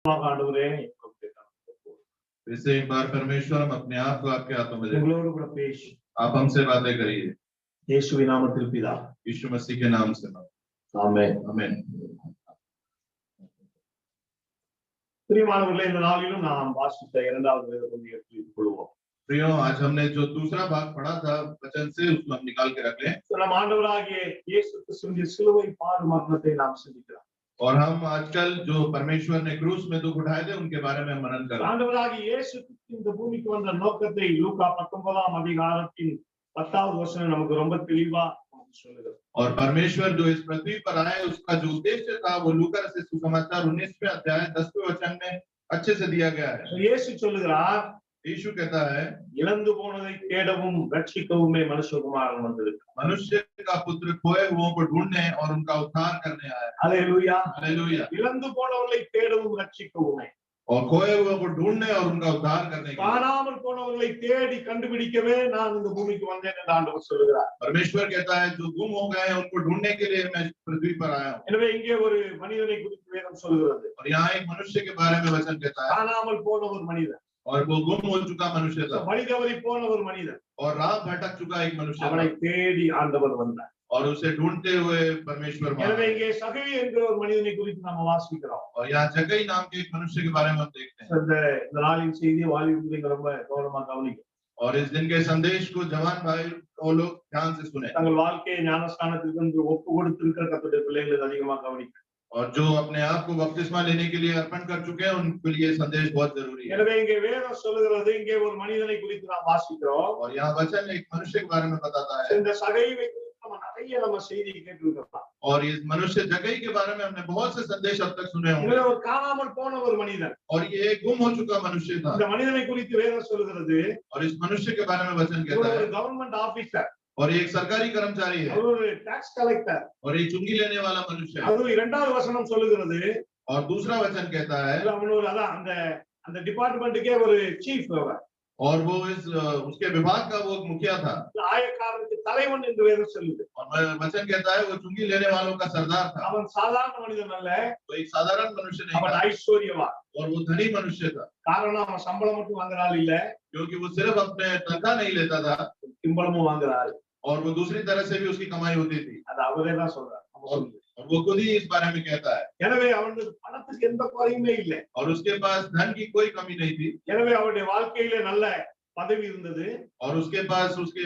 फिर से एक बार परमेश्वर हम अपने आप को आपके हाथों में देते हैं। आप हमसे बातें करिए यीशु मसीह के नाम से। ஆமென். आमीन। பிரியமானவர்களே, இந்த நாளிலும் நாம் வாசித்த இரண்டாவது வேத பகுதியை எடுத்துக் கொள்வோம். प्रियो, आज हमने जो दूसरा भाग पढ़ा था वचन से, उसको हम निकाल के रख लें। நம் ஆண்டவராகிய இயேசு கிறிஸ்துவின் சிலுவை பாடு மரணத்தை நாம் சிந்திக்கிறோம். और हम आजकल जो परमेश्वर ने क्रूस में दुख उठाए थे उनके बारे में मनन कर रहे हैं। ஆண்டவராகிய இயேசு கிறிஸ்து இந்த பூமிக்கு வந்த நோக்கத்தை லூக்கா 19ஆம் அதிகாரத்தின் 10வது வசனம் நமக்கு ரொம்ப தெளிவா சொல்லுது. और परमेश्वर जो इस पृथ्वी पर आए उसका जो उद्देश्य था वो लूका से सुसमाचार 19वें अध्याय 10वें वचन में अच्छे से दिया गया है। இயேசு சொல்லுகிறார், यीशु कहता है, இழந்து போனதை தேடவும் ரட்சிக்கவுமே மனுஷகுமாரன் வந்திருக்கிறார்। मनुष्य का पुत्र खोए हुओं को ढूंढने और उनका उद्धार करने आया है। Hallelujah, hallelujah. இழந்து போனவர்களை தேடவும் ரட்சிக்கவுமே, और खोए हुओं को ढूंढने और उनका उद्धार करने के लिए, காணாமல் போனவர்களை தேடி கண்டுபிடிக்கவே நான் இந்த பூமிக்கு வந்தேன் என்று ஆண்டவர் சொல்லுகிறார்। परमेश्वर कहता है जो गुम हो गए हैं उनको ढूंढने के लिए मैं पृथ्वी पर आया हूं। எனவே இங்கே ஒரு மனிதனை குறித்து வேதம் சொல்கிறது। और यहाँ एक मनुष्य के बारे में वचन कहता है, காணாமல் போன ஒரு மனிதன், और वो गुम हो चुका मनुष्य था, வழிதவறி போன ஒரு மனிதன், और राह भटक चुका एक मनुष्य அவனை था, தேடி ஆண்டவர் வந்தார்। और उसे ढूंढते हुए परमेश्वर वहां எனவே आए। இங்கே சகவி என்ற ஒரு மனிதனை குறித்து நாம் வாசிக்கிறோம்। और यहाँ जगई नाम के एक मनुष्य के बारे में हम देखते हैं। இந்த நாளின் செய்தியை வாலிபர்கள் ரொம்ப கவனமா கவனிக்கணும்। और इस दिन के संदेश को जवान भाई वो लोग ध्यान से सुने। தங்கள் வாழ்க்கையை ஞானஸ்நானத்துக்கு வந்து ஒப்பு கொடுத்திருக்கிற கர்த்தருடைய பிள்ளைகள் அதிகமா கவனிக்கணும்। और जो अपने आप को बपतिस्मा लेने के लिए अर्पण कर चुके हैं उनके लिए संदेश बहुत जरूरी है। எனவே இங்கே வேதம் சொல்லுகிறது, இங்கே ஒரு மனிதனை குறித்து நாம் வாசிக்கிறோம்। और यहाँ वचन एक मनुष्य के बारे में बताता है। இந்த சகைவை குறித்து நம்ம செய்தி கேட்டிருக்கிறோம்। और इस मनुष्य जगई के बारे में हमने बहुत से संदेश अब तक सुने होंगे। இவர் ஒரு காணாமல் போன ஒரு மனிதன்। और ये एक गुम हो चुका मनुष्य था। இந்த மனிதனை குறித்து வேதம் சொல்லுகிறது, और इस मनुष्य के बारे में वचन कहता है, ஒரு கவர்மெண்ட் ஆபீசர், और एक सरकारी कर्मचारी है, ஒரு டாக்ஸ் கலெக்டர், और एक चुंगी लेने वाला मनुष्य है। அது இரண்டாவது வசனம் சொல்லுகிறது, और दूसरा वचन कहता है, அவன் ஒரு அதான் அந்த டிபார்ட்மெண்ட்டுக்கே ஒரு சீஃப், அவர் और वो इस उसके विभाग का वो मुखिया था। ஆயக்காரனுக்கு தலைவன் என்று வேதம் சொல்லுது। और वचन कहता है वो चुंगी लेने वालों का सरदार था। அவன் சாதாரண மனிதன் அல்ல, तो एक साधारण मनुष्य नहीं அவன் था, ஐஸ்வர்யவான்। और वो धनी मनुष्य था। காரணம் அவன் சம்பளம் மட்டும் வாங்குறாள் இல்ல, क्योंकि वो सिर्फ अपने तनख्वाह नहीं लेता था, திம்பளமும் வாங்குறாள்। और वो दूसरी तरह से भी उसकी कमाई होती थी। அது அவரே தான் சொல்றார்। और वो खुद ही इस बारे में कहता है। எனவே அவனுக்கு பணத்துக்கு எந்த குறையுமே இல்லை। और उसके पास धन की कोई कमी नहीं थी। எனவே அவருடைய வாழ்க்கையில நல்ல பதவி இருந்தது। और उसके पास उसके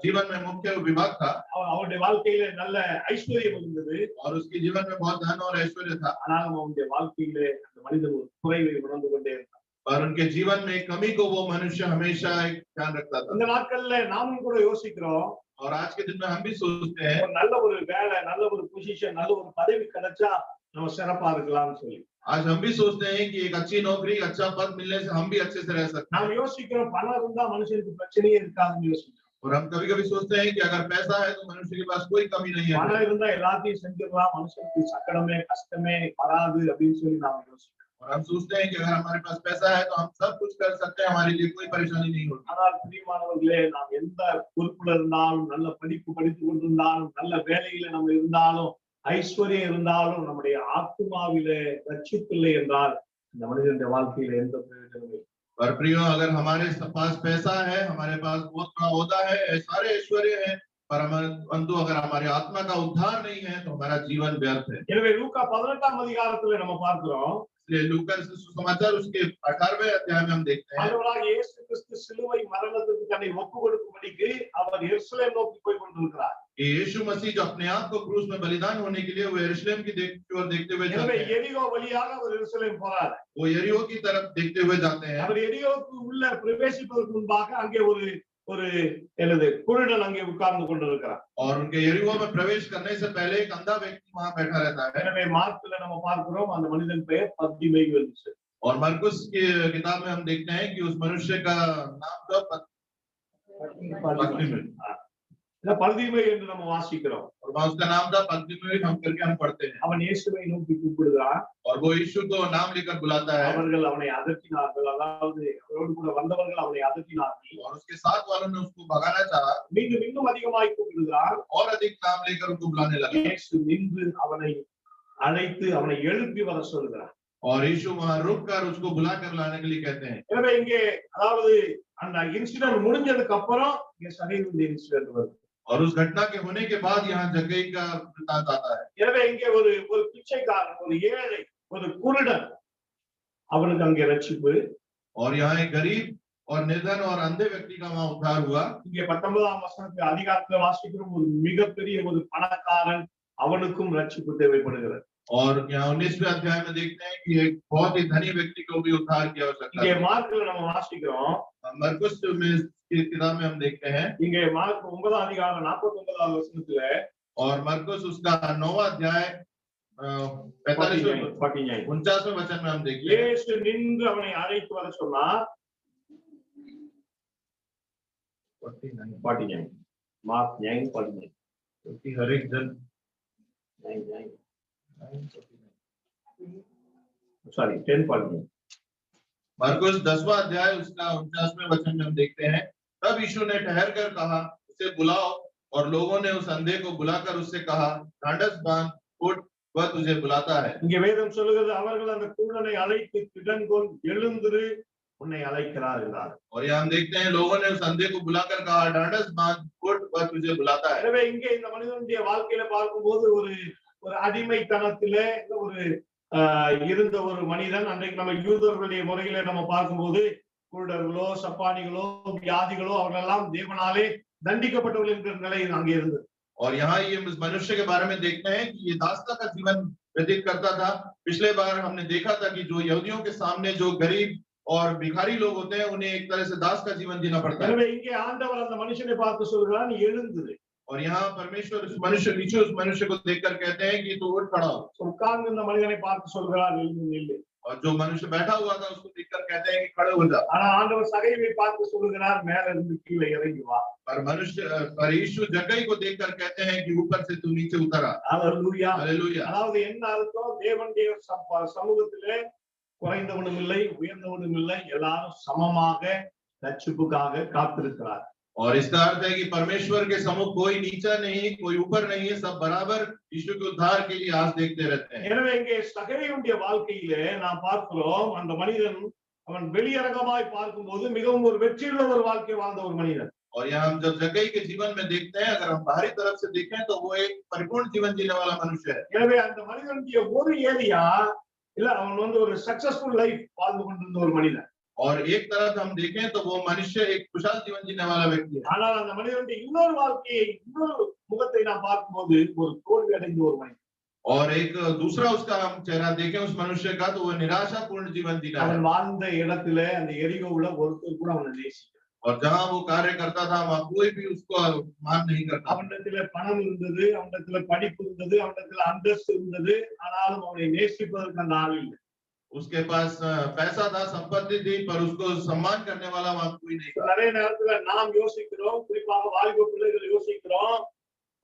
जीवन में मुख्य विभाग था। அவருடைய வாழ்க்கையில நல்ல ஐஸ்வர்யம் இருந்தது। और उसके जीवन में बहुत धन और ऐश्वर्य था। ஆனால் அவருடைய வாழ்க்கையில அந்த மனிதன் ஒரு குறைவை உணர்ந்து கொண்டே இருந்தான்। पर उनके जीवन में कमी को वो मनुष्य हमेशा एक ध्यान रखता था। இந்த நாட்கள்ல நாமும் கூட யோசிக்கிறோம், और आज के दिन में हम भी सोचते हैं, நல்ல ஒரு வேலை, நல்ல ஒரு பொசிஷன், நல்ல ஒரு பதவி கிடைச்சா நம்ம சிறப்பா இருக்கலாம்னு சொல்லி। आज हम भी सोचते हैं कि एक अच्छी नौकरी, अच्छा पद मिलने से हम भी अच्छे से रह सकते हैं। நாம் யோசிக்கிறோம், பணம் இருந்தா மனுஷனுக்கு பிரச்சனையே இருக்காதுன்னு யோசிக்கிறோம்। और हम कभी-कभी सोचते हैं कि अगर पैसा है तो मनुष्य के पास कोई कमी नहीं है। பணம் இருந்தா எல்லாத்தையும் செஞ்சிடலாம், மனுஷனுக்கு சக்கடமே கஷ்டமே வராது அப்படின்னு சொல்லி நாம யோசிக்கிறோம்। और हम सोचते हैं कि अगर हमारे पास पैसा है तो हम सब कुछ कर सकते हैं, हमारे लिए कोई परेशानी नहीं होगी। ஆனால் பிரியமானவர்களே, நாம் எந்த பொறுப்புல இருந்தாலும், நல்ல படிப்பு படித்து கொண்டிருந்தாலும், நல்ல வேலையில நம்ம இருந்தாலும், ஐஸ்வர்யம் இருந்தாலும், நம்முடைய ஆத்மாவிலே ரட்சிப்பில்லை என்றால் இந்த மனிதனுடைய வாழ்க்கையில எந்த பிரயோஜனமும் இல்லை। पर प्रियो, अगर हमारे पास पैसा है, हमारे पास बहुत बड़ा ओहदा है, सारे ऐश्वर्य है, पर परंतु अगर हमारी आत्मा का उद्धार नहीं है तो हमारा जीवन व्यर्थ है। எனவே லூக்கா 18ஆம் அதிகாரத்துல நம்ம பார்க்கிறோம், इसलिए लूका सुसमाचार उसके 18वें अध्याय में हम देखते हैं, ஆண்டவராகிய இயேசு கிறிஸ்து சிலுவை மரணத்துக்கு தன்னை ஒப்புக்கொடுக்கும்படிக்கு அவர் எருசலேம் நோக்கி போய் கொண்டிருக்கிறார்। यीशु मसीह जो अपने आप को क्रूस में बलिदान होने के लिए वो यरूशलेम की ओर देखते हुए जाते எனவே हैं। எரிகோ வழியாக அவர் எருசலேம் போறார்। वो यरीहो की तरफ देखते हुए जाते हैं। அவர் எரிகோவுக்கு உள்ள பிரவேசிப்பதற்கு முன்பாக அங்கே ஒரு குருடன் அங்கே உட்கார்ந்து கொண்டிருக்கிறார்। और उनके यरीहो में प्रवेश करने से पहले एक अंधा व्यक्ति वहां बैठा रहता है। எனவே மார்க்ல நம்ம பார்க்கிறோம், அந்த மனிதன் பெயர் பத்திமேயு என்று। और मरकुस की किताब में हम देखते हैं कि उस मनुष्य का नाम था पत्तिमेयु। பத்திமேயு என்று நம்ம வாசிக்கிறோம்। और वहां उसका नाम था पत्तिमेयु, हम करके हम पढ़ते हैं। அவன் இயேசுவை நோக்கி கூப்பிடுகிறான்। और वो यीशु को नाम लेकर बुलाता है। அவர்கள் அவனை அதட்டினார்கள், அதாவது அவரோடு கூட வந்தவர்கள் அவனை அதட்டினார்கள்। और उसके साथ वालों ने उसको भगाना चाहा। மீண்டும் இன்னும் அதிகமாய் கூப்பிடுகிறார்। और अधिक नाम लेकर उनको बुलाने लगा। இயேசு நின்று அவனை அழைத்து அவனை எழுப்பி வர சொல்கிறார்। और यीशु वहां रुक कर उसको बुला कर लाने के लिए कहते हैं। எனவே இங்கே அதாவது அந்த இன்சிடென்ட் முடிஞ்சதுக்கு அப்புறம் இங்க சகையுடைய இன்சிடென்ட் வருது. और उस घटना के होने के बाद यहाँ जक्कई का वृत्तांत आता है। எனவே இங்கே ஒரு ஒரு பிச்சைக்காரன், ஒரு ஏழை, ஒரு குருடன், அவனுக்கு அங்கே ரட்சிப்பு. और यहाँ एक गरीब और निर्धन और अंधे व्यक्ति का वहां उद्धार हुआ। இங்கே 19ஆம் வசனத்தில் அதிகாரத்தில் வாசிக்கிறோம், ஒரு மிகப்பெரிய ஒரு பணக்காரன், அவனுக்கும் ரட்சிப்பு தேவைப்படுகிறது. और यहाँ 19वें अध्याय में देखते हैं कि एक बहुत ही धनी व्यक्ति को भी उद्धार की आवश्यकता இங்கே है। மார்க்ல நம்ம வாசிக்கிறோம், मरकुस में की किताब में हम देखते हैं, இங்கே மார்க் 9ஆம் அதிகாரம் 49வது வசனத்துல, और मरकुस उसका 9वां अध्याय 45वें 49वें वचन में हम देखते हैं, இயேசு நின்று அவனை அழைத்து வர சொன்னார். 49 मार्क 9:49 क्योंकि हर एक जन सॉरी 10:49 मरकुस 10वां अध्याय उसका 49वें वचन में हम देखते हैं, तब यीशु ने ठहर कर कहा, उसे बुलाओ। और लोगों ने उस अंधे को बुलाकर उससे कहा, ढांढस बांध, उठ, वह तुझे बुलाता है। இங்கே வேதம் சொல்லுகிறது, அவர்கள் அந்த குருடனை அழைத்து திடன்கொள், எழுந்திரு, உன்னை அழைக்கிறார் என்றார். और यहाँ हम देखते हैं लोगों ने उस अंधे को बुलाकर कहा, ढांढस बांध, उठ, वह तुझे बुलाता है। எனவே இங்கே இந்த மனிதனுடைய வாழ்க்கையில பார்க்கும்போது ஒரு ஒரு அடிமைத்தனத்திலே ஒரு இருந்த ஒரு மனிதன். அன்றைக்கு நம்ம யூதர்களுடைய முறையில நம்ம பார்க்கும்போது குருடர்களோ, சப்பானிகளோ, வியாதிகளோ அவர்களெல்லாம் தேவனாலே தண்டிக்கப்பட்டவர்கள் என்கிற நிலை அங்கே இருந்தது. और यहाँ ये इस मनुष्य के बारे में देखते हैं कि ये दासता का जीवन व्यतीत करता था। पिछले बार हमने देखा था कि जो यहूदियों के सामने जो गरीब और भिखारी लोग होते हैं, उन्हें एक तरह से दास का जीवन जीना पड़ता है। எனவே இங்கே ஆண்டவர் அந்த மனுஷனை பார்த்து சொல்கிறார், எழுந்திரு. और यहाँ परमेश्वर उस मनुष्य नीचे उस मनुष्य को देखकर कहते हैं कि तू उठ खड़ा हो। உட்கார்ந்து இந்த மனிதனை பார்த்து சொல்கிறார், எழுந்து நில்லு. और जो मनुष्य बैठा हुआ था उसको देखकर कहते हैं कि खड़े हो जा। ஆனா ஆண்டவர் சகையை பார்த்து சொல்கிறார், மேல இருந்து கீழே இறங்கி வா. पर यीशु जक्कई को देखकर कहते हैं कि ऊपर से तू नीचे उतर आ। ஹல்லேலூயா. हालेलुया। அதாவது என்ன அர்த்தம்? தேவனுடைய சமூகத்திலே குறைந்தவனும் இல்லை, உயர்ந்தவனும் இல்லை, எல்லாரும் சமமாக ரட்சிப்புக்காக காத்திருக்கிறார்। और इसका अर्थ है कि परमेश्वर के सम्मुख कोई नीचा नहीं, कोई ऊपर नहीं है, सब बराबर यीशु के उद्धार के लिए आस देखते रहते हैं। எனவே இங்கே சகையுடைய வாழ்க்கையிலே நாம் பார்க்கிறோம், அந்த மனிதன் அவன் வெளியரங்கமாய் பார்க்கும்போது மிகவும் ஒரு வெற்றியுள்ள ஒரு வாழ்க்கை வாழ்ந்த ஒரு மனிதன்। और यहाँ हम जब जक्कई के जीवन में देखते हैं, अगर हम बाहरी तरफ से देखें तो वो एक परिपूर्ण जीवन जीने वाला मनुष्य है। எனவே அந்த மனிதனுடைய ஒரு ஏரியா இல்ல, அவன் வந்து ஒரு சக்சஸ்ஃபுல் லைஃப் வாழ்ந்து கொண்டிருந்த ஒரு மனிதன்। और एक तरफ हम देखें तो वो मनुष्य एक खुशहाल जीवन जीने वाला व्यक्ति है। ஆனால் அந்த மனிதனுடைய இன்னொரு வாழ்க்கையை, இன்னொரு முகத்தை நாம் பார்க்கும்போது ஒரு தோல்வி அடைந்த ஒரு மனிதன்। और एक दूसरा उसका हम चेहरा देखें उस मनुष्य का, तो वो निराशापूर्ण जीवन जीना है। அவன் வாழ்ந்த இடத்துல அந்த எரிகோவுல ஒருத்தர் கூட அவனை நேசிக்கல। और जहाँ वो कार्य करता था वहाँ कोई भी उसको मान नहीं करता। அவனிடத்துல பணம் இருந்தது, அவனிடத்துல படிப்பு இருந்தது, அவனிடத்துல அந்தஸ்து இருந்தது, ஆனாலும் அவனை நேசிப்பதற்கு அந்த ஆள் இல்லை। उसके पास पैसा था, संपत्ति थी, पर उसको सम्मान करने वाला वहाँ कोई नहीं था। நிறைய நேரத்துல நாம் யோசிக்கிறோம், குறிப்பாக வாலிப பிள்ளைகள் யோசிக்கிறோம்,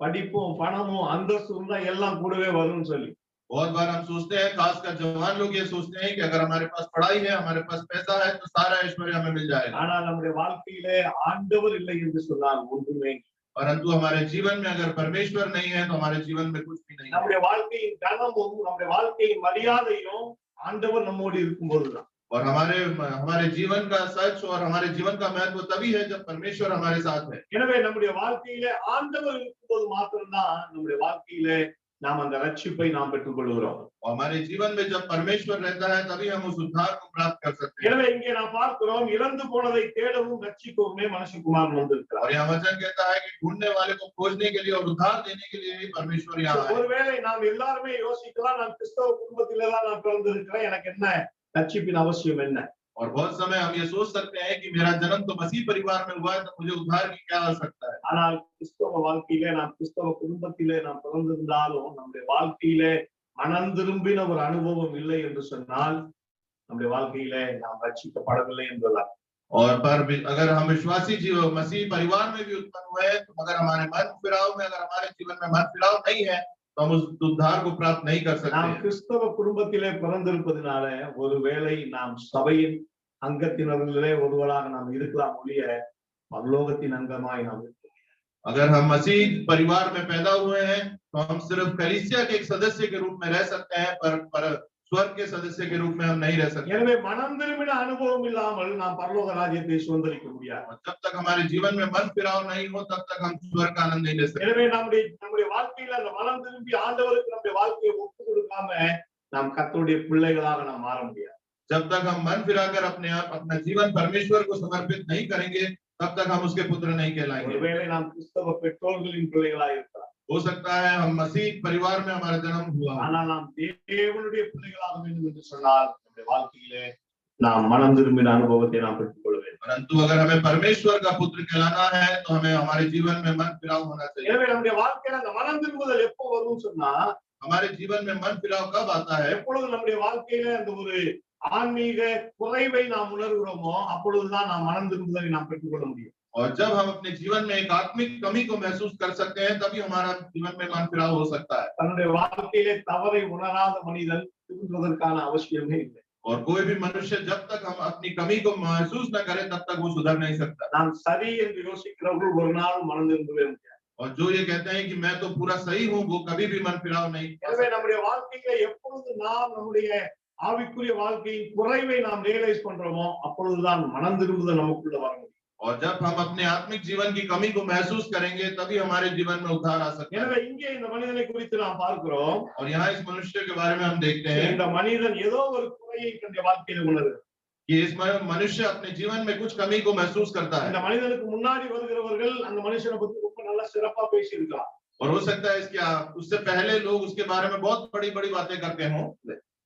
படிப்பும் பணமும் அந்தஸ்து இருந்தா எல்லாம் கூடவே வரும்னு சொல்லி। बहुत बार हम सोचते हैं, खासकर जवान लोग ये सोचते हैं कि अगर हमारे पास पढ़ाई है, हमारे पास पैसा है, तो सारा ऐश्वर्य हमें मिल जाएगा। ஆனால் நம்முடைய வாழ்க்கையிலே ஆண்டவர் இல்லை என்று சொன்னால் ஒன்றுமே। परंतु हमारे जीवन में अगर परमेश्वर नहीं है तो हमारे जीवन में कुछ भी नहीं है। நம்முடைய வாழ்க்கையின் கனமும் நம்முடைய வாழ்க்கையின் மரியாதையும் ஆண்டவர் நம்மோடு இருக்கும்போதுதான்। और हमारे जीवन का सच और हमारे जीवन का महत्व तभी है जब परमेश्वर हमारे साथ है। எனவே நம்முடைய வாழ்க்கையிலே ஆண்டவர் இருக்கும்போது மாத்திரம்தான் நம்முடைய வாழ்க்கையிலே நாம் அந்த ரட்சிப்பை நாம் பெற்றுக்கொள்கிறோம்। और हमारे जीवन में जब परमेश्वर रहता है तभी हम उस उद्धार को प्राप्त कर सकते हैं। எனவே இங்கே நாம் பார்க்கிறோம், இறந்து போனதை தேடவும் ரட்சிக்கவுமே மனுஷகுமாரன் வந்திருக்கிறார்। और यहाँ वचन कहता है कि ढूंढने वाले को खोजने के लिए और उद्धार देने के लिए भी परमेश्वर यहाँ है। ஒருவேளை நாம் எல்லாருமே யோசிக்கலாம், நான் கிறிஸ்தவ குடும்பத்திலே தான் நான் பிறந்திருக்கிறேன், எனக்கு என்ன ரட்சிப்பின் அவசியம் என்ன? और बहुत समय हम ये सोच सकते हैं कि मेरा जन्म तो मसीह परिवार में हुआ है, तो मुझे उद्धार की क्या आवश्यकता है। ஆனால் கிறிஸ்தவ வாழ்க்கையிலே, நாம் கிறிஸ்தவ குடும்பத்திலே நாம் பிறந்திருந்தாலும் நம்முடைய வாழ்க்கையிலே மனம் திரும்பின ஒரு அனுபவம் இல்லை என்று சொன்னால் நம்முடைய வாழ்க்கையிலே நாம் ரட்சிக்கப்படவில்லை என்பதுதான்। और पर अगर हम विश्वासी जीवन मसीह परिवार में भी उत्पन्न हुए हैं, तो अगर हमारे मन फिराव में, अगर हमारे जीवन में मन फिराव नहीं है, तो हम उस उद्धार को प्राप्त नहीं कर सकते। நாம் கிறிஸ்தவ குடும்பத்திலே பிறந்திருப்பதனால ஒருவேளை நாம் சபையின் அங்கத்தினரிலே ஒருவராக நாம் இருக்கலாம் ஒழிய பரலோகத்தின் அங்கமாய் நாம் இருக்க முடியாது। अगर हम मसीह परिवार में पैदा हुए हैं तो हम सिर्फ कलीसिया के एक सदस्य के रूप में रह सकते हैं, पर स्वर्ग के सदस्य के रूप में हम नहीं रह सकते। எனவே மனம் திரும்பின அனுபவம் இல்லாமல் நாம் பரலோக ராஜ்யத்தை சுதந்தரிக்க முடியாது. और जब तक हमारे जीवन में मन फिराव नहीं हो तब तक हम स्वर्ग का आनंद नहीं ले सकते। எனவே நம்முடைய வாழ்க்கையில அந்த மனம் திரும்பி ஆண்டவருக்கு நம்முடைய வாழ்க்கையை ஒப்பு கொடுக்காம நாம் கர்த்தருடைய பிள்ளைகளாக நாம் மாற முடியாது. जब तक हम मन फिराकर अपना जीवन परमेश्वर को समर्पित नहीं करेंगे तब तक हम उसके पुत्र नहीं कहलाएंगे। ஒருவேளை நாம் கிறிஸ்தவ பெற்றோர்களின் பிள்ளைகளாக இருக்கலாம். हो सकता है हम मसीह परिवार में हमारा जन्म हुआ, ஆனால் நாம் தேவனுடைய பிள்ளைகளாக வேண்டும் என்று சொன்னால் நம்முடைய வாழ்க்கையிலே நாம் மனம் திரும்பின அனுபவத்தை நாம் பெற்றுக்கொள்ள வேண்டும். परंतु अगर हमें परमेश्वर का पुत्र कहलाना है तो हमें हमारे जीवन में मन फिराव होना चाहिए। எனவே நம்முடைய வாழ்க்கையில அந்த மனம் திரும்புதல் எப்போ வரும்னு சொன்னா हमारे जीवन में मन फिराव कब आता है? எப்பொழுது நம்முடைய வாழ்க்கையில அந்த ஒரு ஆன்மீக குறைவை நாம் உணர்கிறோமோ அப்பொழுதுதான் நாம் மனம் திரும்புதலை நாம் பெற்றுக்கொள்ள முடியும். और जब हम अपने जीवन में एक आत्मिक कमी को महसूस कर सकते हैं तभी हमारा जीवन में मन फिराव हो सकता है। தன்னுடைய வாழ்க்கையிலே தவறை உணராத மனிதன் திருந்துவதற்கான அவசியமே இல்லை. और कोई भी मनुष्य जब तक हम अपनी कमी को महसूस न करें तब तक वो सुधर नहीं सकता। நாம் சரி என்று யோசிக்கிறவர்கள் ஒரு நாள் மனம் திரும்பவே முடியாது. और जो ये कहते हैं कि मैं तो पूरा सही हूँ वो कभी भी मन फिराव नहीं। எனவே நம்முடைய வாழ்க்கையில எப்பொழுது நாம் நம்முடைய ஆவிக்குரிய வாழ்க்கையின் குறைவை நாம் ரியலைஸ் பண்றோமோ அப்பொழுதுதான் மனம் திரும்புதல் நமக்குள்ள வர முடியும். और जब हम अपने आत्मिक जीवन की कमी को महसूस करेंगे तभी हमारे जीवन में उद्धार आ सकता है। எனவே இங்கே இந்த மனிதனை குறித்து நாம் பார்க்கிறோம். और यहाँ इस मनुष्य के बारे में हम देखते हैं இந்த மனிதன் ஏதோ ஒரு குறையை தன்னுடைய வாழ்க்கையில உணர்கிறார். कि इस मनुष्य अपने जीवन में कुछ कमी को महसूस करता है। இந்த மனிதனுக்கு முன்னாடி வருகிறவர்கள் அந்த மனுஷனை பத்தி ரொம்ப நல்லா சிறப்பா பேசி இருக்கலாம். और हो सकता है इसके उससे पहले लोग उसके बारे में बहुत बड़ी बड़ी बातें करते हों।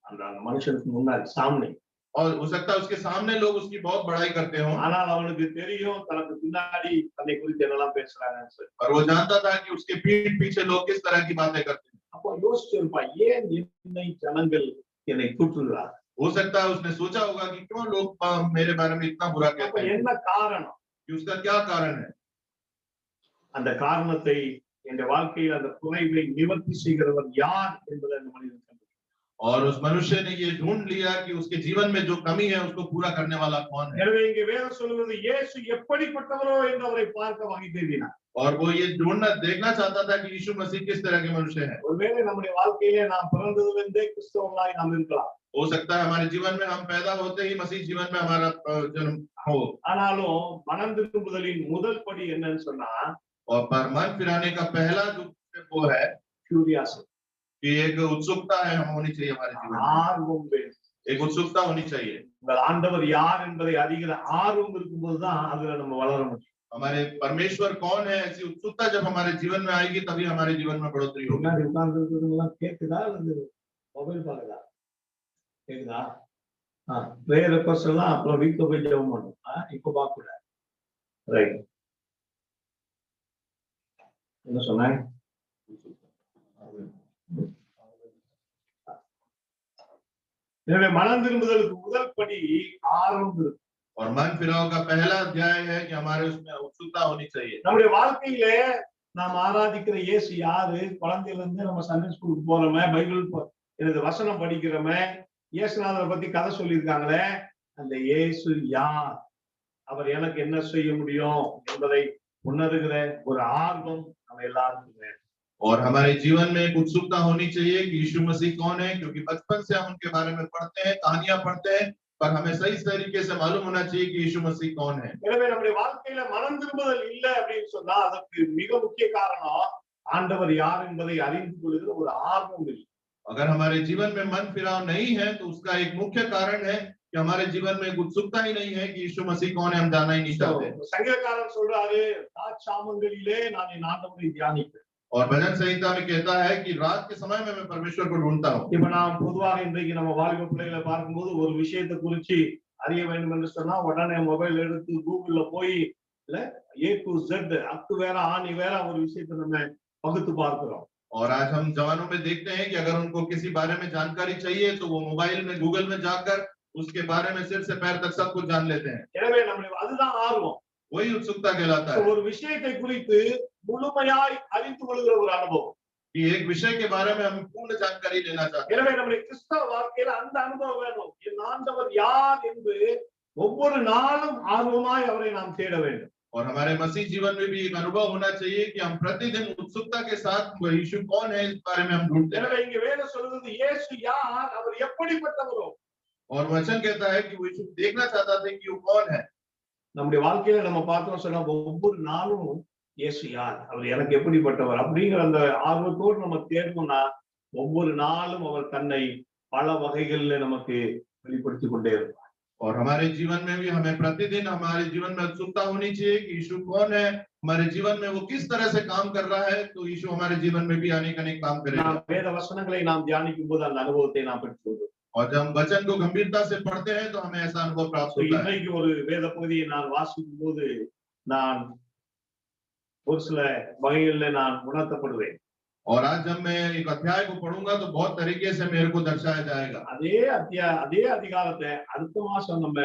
அந்த மனுஷனுக்கு முன்னாடி சாமனை और हो सकता है उसके सामने लोग उसकी बहुत बड़ाई करते हों। ஆனால் அவனுக்கு தெரியும் தனக்கு பின்னாடி தன்னை குறித்து என்னெல்லாம் பேசுறாங்கன்னு சொல்லி. और वो जानता था कि उसके पीठ पीछे लोग किस तरह की बातें करते हैं। அப்போ யோசிச்சிருப்பா ஏன் என்னை ஜனங்கள் என்னை தூற்றுகிறார். हो सकता है उसने सोचा होगा कि क्यों लोग मेरे बारे में इतना बुरा அப்ப कहते हैं, என்ன காரணம்? कि उसका क्या कारण है। அந்த காரணத்தை என் வாழ்க்கையில் அந்த குறைவை நிவர்த்தி செய்கிறவர் யார் என்பதை அந்த மனிதன் கண்டார். और उस मनुष्य ने ये ढूंढ लिया कि उसके जीवन में जो कमी है उसको पूरा करने वाला कौन है। எனவே இங்கே வேதம் சொல்கிறது இயேசு எப்படிப்பட்டவரோ என்று அவரை பார்க்க வகை தேடினார். और वो ये देखना चाहता था कि यीशु मसीह किस तरह के मनुष्य है। ஒருவேளை நம்முடைய வாழ்க்கையிலே நாம் பிறந்ததிலிருந்தே கிறிஸ்தவர்களாய் நாம் இருக்கலாம். हो सकता है हमारे जीवन में हम पैदा होते ही मसीह जीवन में हमारा जन्म हो। ஆனாலும் மனம் திரும்புதலின் முதல் படி என்னன்னு சொன்னா और पर मन फिराने का पहला जो वो है क्यूरियोसिटी कि एक उत्सुकता है हम होनी चाहिए हमारे जीवन में। ஆர்வம் வேண்டும். एक उत्सुकता होनी चाहिए। உங்கள் ஆண்டவர் யார் என்பதை அறிகிற ஆர்வம் இருக்கும்போதுதான் அதுல நம்ம வளர முடியும். हमारे परमेश्वर कौन है ऐसी उत्सुकता जब हमारे जीवन में आएगी तभी हमारे जीवन में बढ़ोतरी होगी। முன்னாடி உட்கார்ந்து இருக்கிறவங்கலாம் கேக்குதா அல்லது மொபைல் பாக்குதா? கேக்குதா? பிரேயர் ரெக்வெஸ்ட் எல்லாம் அப்புறம் வீட்டுல போய் ஜெபம் பண்ணும். இப்ப பார்க்க கூடாது. ரைட். என்ன சொன்னாங்க? எனவே மனம் திரும்புதலுக்கு முதல் படி ஆர்வம் இருக்கு. और मन फिराव का पहला अध्याय है कि हमारे उसमें उत्सुकता होनी चाहिए। நம்முடைய வாழ்க்கையிலே நாம் ஆராதிக்கிற இயேசு யாரு? குழந்தையில இருந்து நம்ம சண்டே ஸ்கூலுக்கு போறோமே, பைபிள் எனக்கு வசனம் படிக்கிறோமே, இயேசுநாதரை பத்தி கதை சொல்லியிருக்காங்களே, அந்த இயேசு யார்? அவர் எனக்கு என்ன செய்ய முடியும் என்பதை உணர்கிற ஒரு ஆர்வம் நம்ம எல்லாருக்கும் வேணும். और हमारे जीवन में एक उत्सुकता होनी चाहिए कि यीशु मसीह कौन है, क्योंकि बचपन से हम उनके बारे में पढ़ते हैं, कहानियां पढ़ते हैं, पर हमें सही तरीके से मालूम होना चाहिए कि यीशु मसीह कौन है। எனவே நம்முடைய வாழ்க்கையில மனம் திரும்புதல் இல்லை அப்படின்னு சொன்னா அதற்கு மிக முக்கிய காரணம் ஆண்டவர் யார் என்பதை அறிந்து கொள்கிற ஒரு ஆர்வம் இல்லை. अगर हमारे जीवन में मन फिराव नहीं है तो उसका एक मुख्य कारण है कि हमारे जीवन में एक उत्सुकता ही नहीं है कि यीशु मसीह कौन है, हम जानना ही नहीं चाहते। சங்கீதக்காரன் சொல்றாரு ராச்சாமங்களிலே நான் என் ஆண்டவரை தியானிப்பேன். और भजन संहिता में कहता है कि रात के समय में मैं परमेश्वर को ढूंढता हूँ। இப்ப நாம் பொதுவாக இன்றைக்கு நம்ம வாலிப பிள்ளைகளை பார்க்கும்போது ஒரு விஷயத்தை குறிச்சு அறிய வேண்டும் என்று சொன்னா உடனே மொபைல் எடுத்து கூகுள்ல போய் இல்ல A to Z அக்கு வேற ஆணி வேற ஒரு விஷயத்தை நம்ம பகுத்து பார்க்கிறோம். और आज हम जवानों में देखते हैं कि अगर उनको किसी बारे में जानकारी चाहिए तो वो मोबाइल में गूगल में जाकर उसके बारे में सिर से पैर तक सब कुछ जान लेते हैं। எனவே நம்முடைய அதுதான் ஆர்வம். वही उत्सुकता कहलाता है ஒரு விஷயத்தை குறித்து முழுமையாய் அறிந்து கொள்கிற ஒரு அனுபவம். कि एक विषय के बारे में हम पूर्ण जानकारी लेना चाहते हैं। எனவே நம்முடைய கிறிஸ்தவ வாழ்க்கையில அந்த அனுபவம் வேணும். என் ஆண்டவர் யார் என்று ஒவ்வொரு நாளும் ஆர்வமாய் அவரை நாம் தேட வேண்டும். और हमारे मसीह जीवन में भी एक अनुभव होना चाहिए कि हम प्रतिदिन उत्सुकता के साथ यीशु कौन है इस बारे में हम ढूंढते हैं। எனவே இங்க வேதம் சொல்லுது இயேசு யார், அவர் எப்படிப்பட்டவரோ. और वचन कहता है कि वो यीशु देखना चाहता था कि वो कौन है। நம்முடைய வாழ்க்கையில நம்ம பார்த்தோம் சொன்னா ஒவ்வொரு நாளும் இயேசு யார், அவர் எனக்கு எப்படிப்பட்டவர் அப்படிங்கிற அந்த ஆர்வத்தோடு நம்ம தேடணும்னா ஒவ்வொரு நாளும் அவர் தன்னை பல வகைகளில் நமக்கு வெளிப்படுத்திக் கொண்டே இருப்பார். और हमारे जीवन में भी हमें प्रतिदिन हमारे जीवन में उत्सुकता होनी चाहिए कि यीशु कौन है, हमारे जीवन में वो किस तरह से काम कर रहा है। तो यीशु हमारे जीवन में भी अनेक अनेक काम करेगा। நாம் வேத வசனங்களை நாம் தியானிக்கும் போது அந்த அனுபவத்தை நாம் பெற்றுள்ளோம். और जब हम वचन को गंभीरता से पढ़ते हैं तो हमें ऐसा अनुभव प्राप्त होता है। இன்றைக்கு ஒரு வேத பகுதியை நான் வாசிக்கும் போது நான் ஒரு சில வகைகளில் நான் உணர்த்தப்படுவேன். और आज जब मैं एक अध्याय को पढ़ूंगा तो बहुत तरीके से मेरे को दर्शाया जाएगा। அதே அதிகாரத்தை அடுத்த மாசம் நம்ம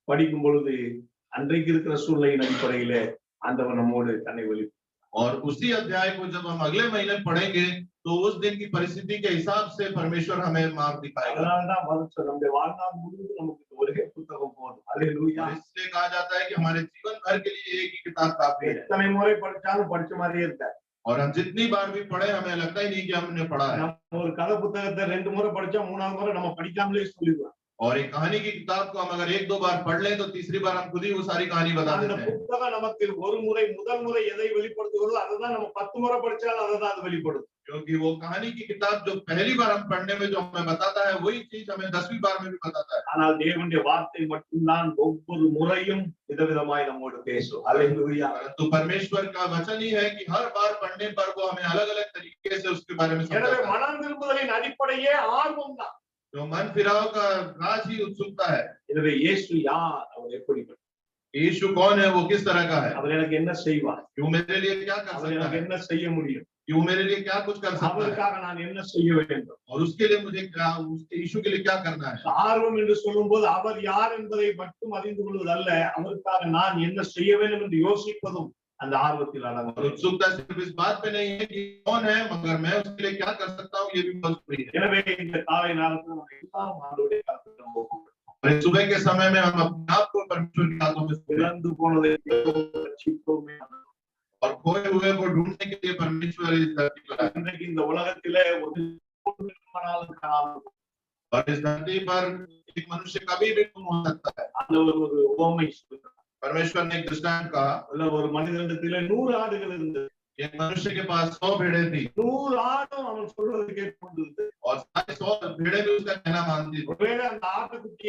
படிக்கும் பொழுது அன்றைக்கு இருக்கிற சூழ்நிலையின் அடிப்படையில ஆண்டவர் நம்மோடு தன்னை வெளிப்படுத்துவார். और उसी अध्याय को जब हम अगले महीने पढ़ेंगे तो उस दिन की परिस्थिति के हिसाब से परमेश्वर हमें मार्ग दिखाएगा। அதனாலதான் வருஷம் நம்முடைய வாழ்நாள் முழுவதும் நமக்கு ஒரே புத்தகம் போதும். அல்லேலூயா. इसलिए कहा जाता है कि हमारे जीवन भर के लिए एक ही किताब काफी है। எத்தனை முறை படிச்சாலும் படிச்ச மாதிரியே இருக்காது. और हम जितनी बार भी पढ़े हमें लगता ही नहीं कि हमने पढ़ा है। நம்ம ஒரு கதை புத்தகத்தை 2 முறை படிச்சா 3ஆவது முறை நம்ம படிக்காமலே சொல்லிடுவோம். और एक कहानी की किताब को हम अगर 1-2 बार पढ़ लें तो तीसरी बार हम खुद ही वो सारी कहानी बता அந்த देते हैं। புத்தகம் நமக்கு ஒரு முறை முதல் முறை எதை வெளிப்படுத்துகிறதோ அதுதான் நம்ம 10 முறை படிச்சாலும் அதுதான் அது வெளிப்படுத்தும். क्योंकि वो कहानी की किताब जो पहली बार हम पढ़ने में जो हमें बताता है वही चीज हमें 10वीं बार में भी बताता है। ஆனால் தேவனுடைய வார்த்தை மட்டும்தான் ஒவ்வொரு முறையும் விதவிதமாய் நம்மோடு பேசும். அல்லேலூயா. परंतु परमेश्वर का वचन ही है कि हर बार पढ़ने पर वो हमें अलग-अलग तरीके से उसके बारे में எனவே समझाता है। மனம் திரும்புதலின் அடிப்படையே ஆர்வம் தான். जो मन फिराव का राज ही उत्सुकता है। எனவே இயேசு யார், அவர் எப்படிப்பட்டவர், यीशु कौन है, वो किस तरह का है, அவர் எனக்கு என்ன செய்வார், क्यों मेरे लिए क्या कर அவர் सकता எனக்கு है, என்ன செய்ய முடியும், क्यों मेरे लिए क्या कुछ कर सकता है, அவருக்காக நான் என்ன செய்ய வேண்டும். और उसके लिए मुझे क्या, उसके यीशु के लिए क्या करना है। ஆர்வம் என்று சொல்லும்போது அவர் யார் என்பதை மட்டும் அறிந்து கொள்வது அல்ல, அவருக்காக நான் என்ன செய்ய வேண்டும் என்று யோசிப்பதும் அந்த ஆர்வத்தில் और அடங்கும். उत्सुकता सिर्फ इस बात पे नहीं है कि कौन है, मगर मैं उसके लिए क्या कर सकता हूँ, ये भी बहुत जरूरी है। எனவே இந்த காலை நேரத்தில் நம்ம எல்லாம் ஆண்டவருடைய கரத்தில் நம்ம ஒப்புக்கொடுப்போம். और इस सुबह के समय में हम अपने आप को परमेश्वर के हाथों में सौंप दें இழந்து போனதை ரட்சிப்போமே. और खोए हुए को ढूंढने के लिए परमेश्वर इस धरती पर आए। இன்றைக்கு இந்த உலகத்திலே ஒரு காணாமல் காணாமல் और इस धरती पर एक मनुष्य कभी भी गुम हो सकता है। ஆண்டவர் ஒரு உவமை சொல்றார். परमेश्वर ने एक दृष्टांत कहा, ஒரு மனிதனிடத்திலே 100 ஆடுகள் இருந்தது. एक मनुष्य के पास 100 भेड़ें थी 100 ஆடும் அவன் சொல்றதை கேட்டுக்கொண்டிருந்தது. और सारी 100 भेड़ें भी उसका कहना मानती थी। ஒருவேளை அந்த ஆட்டுக்குட்டி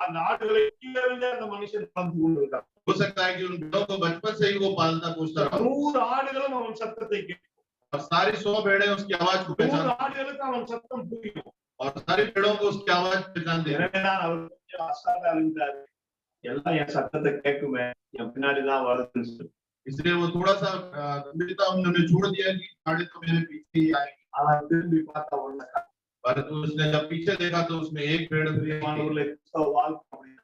அந்த ஆடுகளை கீழே இருந்து அந்த மனுஷன் வளர்ந்து கொண்டிருக்கான். हो सकता है कि उन भेड़ों को बचपन से ही वो पालता पोसता रहा 100 ஆடுகளும் அவன் சத்தத்தை கேட்கும். और सारी 100 भेड़ें उसकी आवाज को 100 पहचान ஆடுகளுக்கு அவன் சத்தம் புரியும். और सारी भेड़ों को उसकी आवाज पहचान दे। எனவேதான் அவர் கொஞ்சம் அசால்ட்டா இருந்தாரு. எல்லாம் என் சத்தத்தை கேட்குமே, என் பின்னாடிதான் வருதுன்னு சொல்லி. इसलिए वो थोड़ा सा गंभीरता उन्होंने छोड़ दिया कि गाड़ी तो मेरे पीछे ही आएगी। ஆனா திரும்பி பார்த்தா ஒண்ணு परंतु उसने जब पीछे देखा तो उसमें एक भेड़ थी। மாணவர்களை கிறிஸ்தவ வாழ்க்கை அப்படின்னா.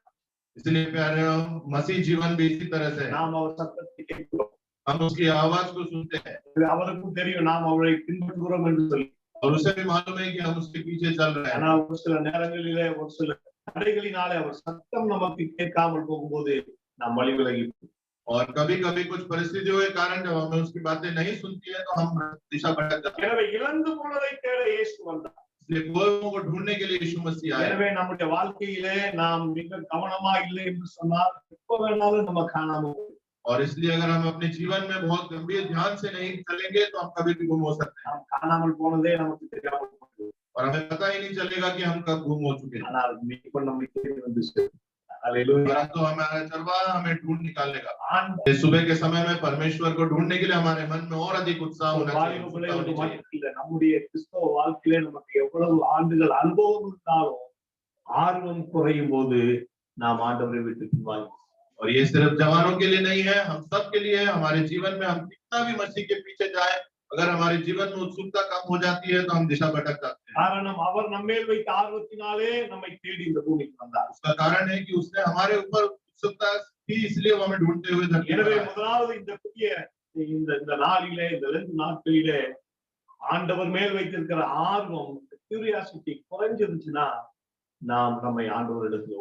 इसलिए प्यारे मसीह जीवन भी इसी तरह से है। நாம் அவர் சத்தத்தை கேட்கிறோம். हम उसकी आवाज को सुनते हैं அவருக்கும் தெரியும் நாம் அவரை பின்பற்றுகிறோம் என்று சொல்லி. और उसे भी मालूम है कि हम उसके पीछे चल रहे हैं। ஆனா ஒரு சில நேரங்களிலே ஒரு சில தடைகளினாலே அவர் சத்தம் நமக்கு கேட்காமல் போகும்போது நாம் வழி விலகி. और कभी-कभी कुछ परिस्थितियों के कारण जब हमें उसकी बातें नहीं सुनती है तो हम दिशा भटक जाते हैं। எனவே இழந்து போனதை தேட இயேசு வந்தார். इसलिए खोए को ढूंढने के लिए यीशु मसीह आए। எனவே நம்முடைய வாழ்க்கையிலே நாம் மிக கவனமா இல்லை என்று சொன்னால் எப்ப வேணாலும் நம்ம காணாம போகும். और इसलिए अगर हम अपने जीवन में बहुत गंभीर ध्यान से नहीं चलेंगे तो हम कभी भी गुम हो सकते हैं நாம் காணாமல் போனதே நமக்கு தெரியாமல் போகும். और हमें पता ही नहीं चलेगा कि हम कब गुम हो चुके हैं। ஆனால் இப்ப நம்மை தேடி வந்துச்சு. அல்லேலூயா. परंतु हमारा चरवाहा हमें ढूंढ निकालेगा। ஆண்டவர் इस सुबह के समय में परमेश्वर को ढूंढने के लिए हमारे मन में और अधिक उत्साह होना चाहिए, வாலிப उत्सुकता होनी चाहिए। பிள்ளைகளுக்கு நம்முடைய கிறிஸ்தவ வாழ்க்கையிலே நமக்கு எவ்வளவு ஆண்டுகள் அனுபவம் இருந்தாலும் ஆர்வம் குறையும் போது நாம் ஆண்டவரை விட்டு பின்வாங்கி. और ये सिर्फ जवानों के लिए नहीं है, हम सब के लिए है। हमारे जीवन में हम कितना भी मसीह के पीछे जाए, अगर हमारे जीवन में उत्सुकता कम हो जाती है तो हम दिशा भटक जाते हैं। காரணம் அவர் நம்மேல் வைத்த ஆர்வத்தினாலே நம்மை தேடி இந்த பூமிக்கு வந்தார். उसका कारण है कि उसने हमारे ऊपर उत्सुकता थी, इसलिए वो हमें ढूंढते हुए धरती पर எனவே आया। முதலாவது இந்த புதிய இந்த நாளிலே இந்த 2 நாட்களிலே ஆண்டவர் மேல் வைத்திருக்கிற ஆர்வம் கியூரியாசிட்டி குறைஞ்சிருச்சுன்னா நாம் நம்மை ஆண்டவரிடத்துல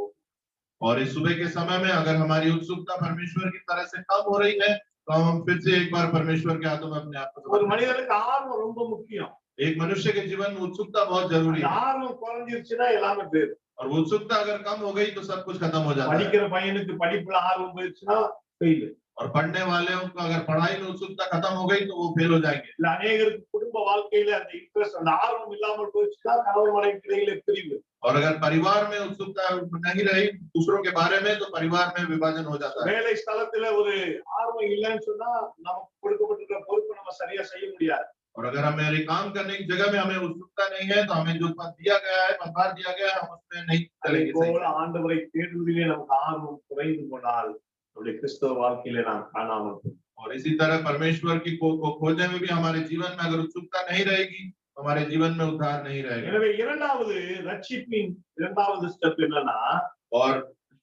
और इस सुबह के समय में अगर हमारी उत्सुकता परमेश्वर की तरह से कम हो रही है, तो हम फिर से एक बार परमेश्वर के हाथों में अपने आप को ஒரு समर्पित करें। மனிதனுக்கு ஆர்வம் ரொம்ப முக்கியம். एक मनुष्य के जीवन में उत्सुकता बहुत जरूरी அந்த है, ஆர்வம் குறைஞ்சிருச்சுன்னா எல்லாமே போயிடும். और वो उत्सुकता अगर कम हो गई तो सब कुछ खत्म हो जाता है। படிக்கிற பையனுக்கு படிப்புல ஆர்வம் போயிடுச்சுன்னா ஃபெயில். और पढ़ने वालों को अगर पढ़ाई में उत्सुकता खत्म हो गई तो वो फेल हो जाएंगे। இல்ல அநேகருக்கு குடும்ப வாழ்க்கையில அந்த இன்ட்ரெஸ்ட் அந்த ஆர்வம் இல்லாமல் போயிடுச்சுன்னா கணவன் மனைவி இடையில பிரிவு. और अगर परिवार में उत्सुकता नहीं रही दूसरों के बारे में, तो परिवार में विभाजन हो जाता है। வேலை ஸ்தலத்துல ஒரு ஆர்வம் இல்லைன்னு சொன்னா நமக்கு கொடுக்கப்பட்டிருக்கிற பொறுப்பு நம்ம சரியா செய்ய முடியாது. और अगर हमें काम करने की जगह में हमें उत्सुकता नहीं है, तो हमें जो पद दिया गया है, पदभार दिया गया है, हम उसमें नहीं चलेंगे सही அதேபோல से। ஆண்டவரை தேடுவதிலே நமக்கு ஆர்வம் குறைந்து போனால் நம்முடைய கிறிஸ்தவ வாழ்க்கையிலே நாம் காணாமல் போவோம். और इसी तरह परमेश्वर की को खोजने में भी हमारे जीवन में अगर उत्सुकता नहीं रहेगी, तो हमारे जीवन में उद्धार नहीं रहेगा। எனவே இரண்டாவது ரட்சிப்பின் இரண்டாவது ஸ்டெப் என்னன்னா, और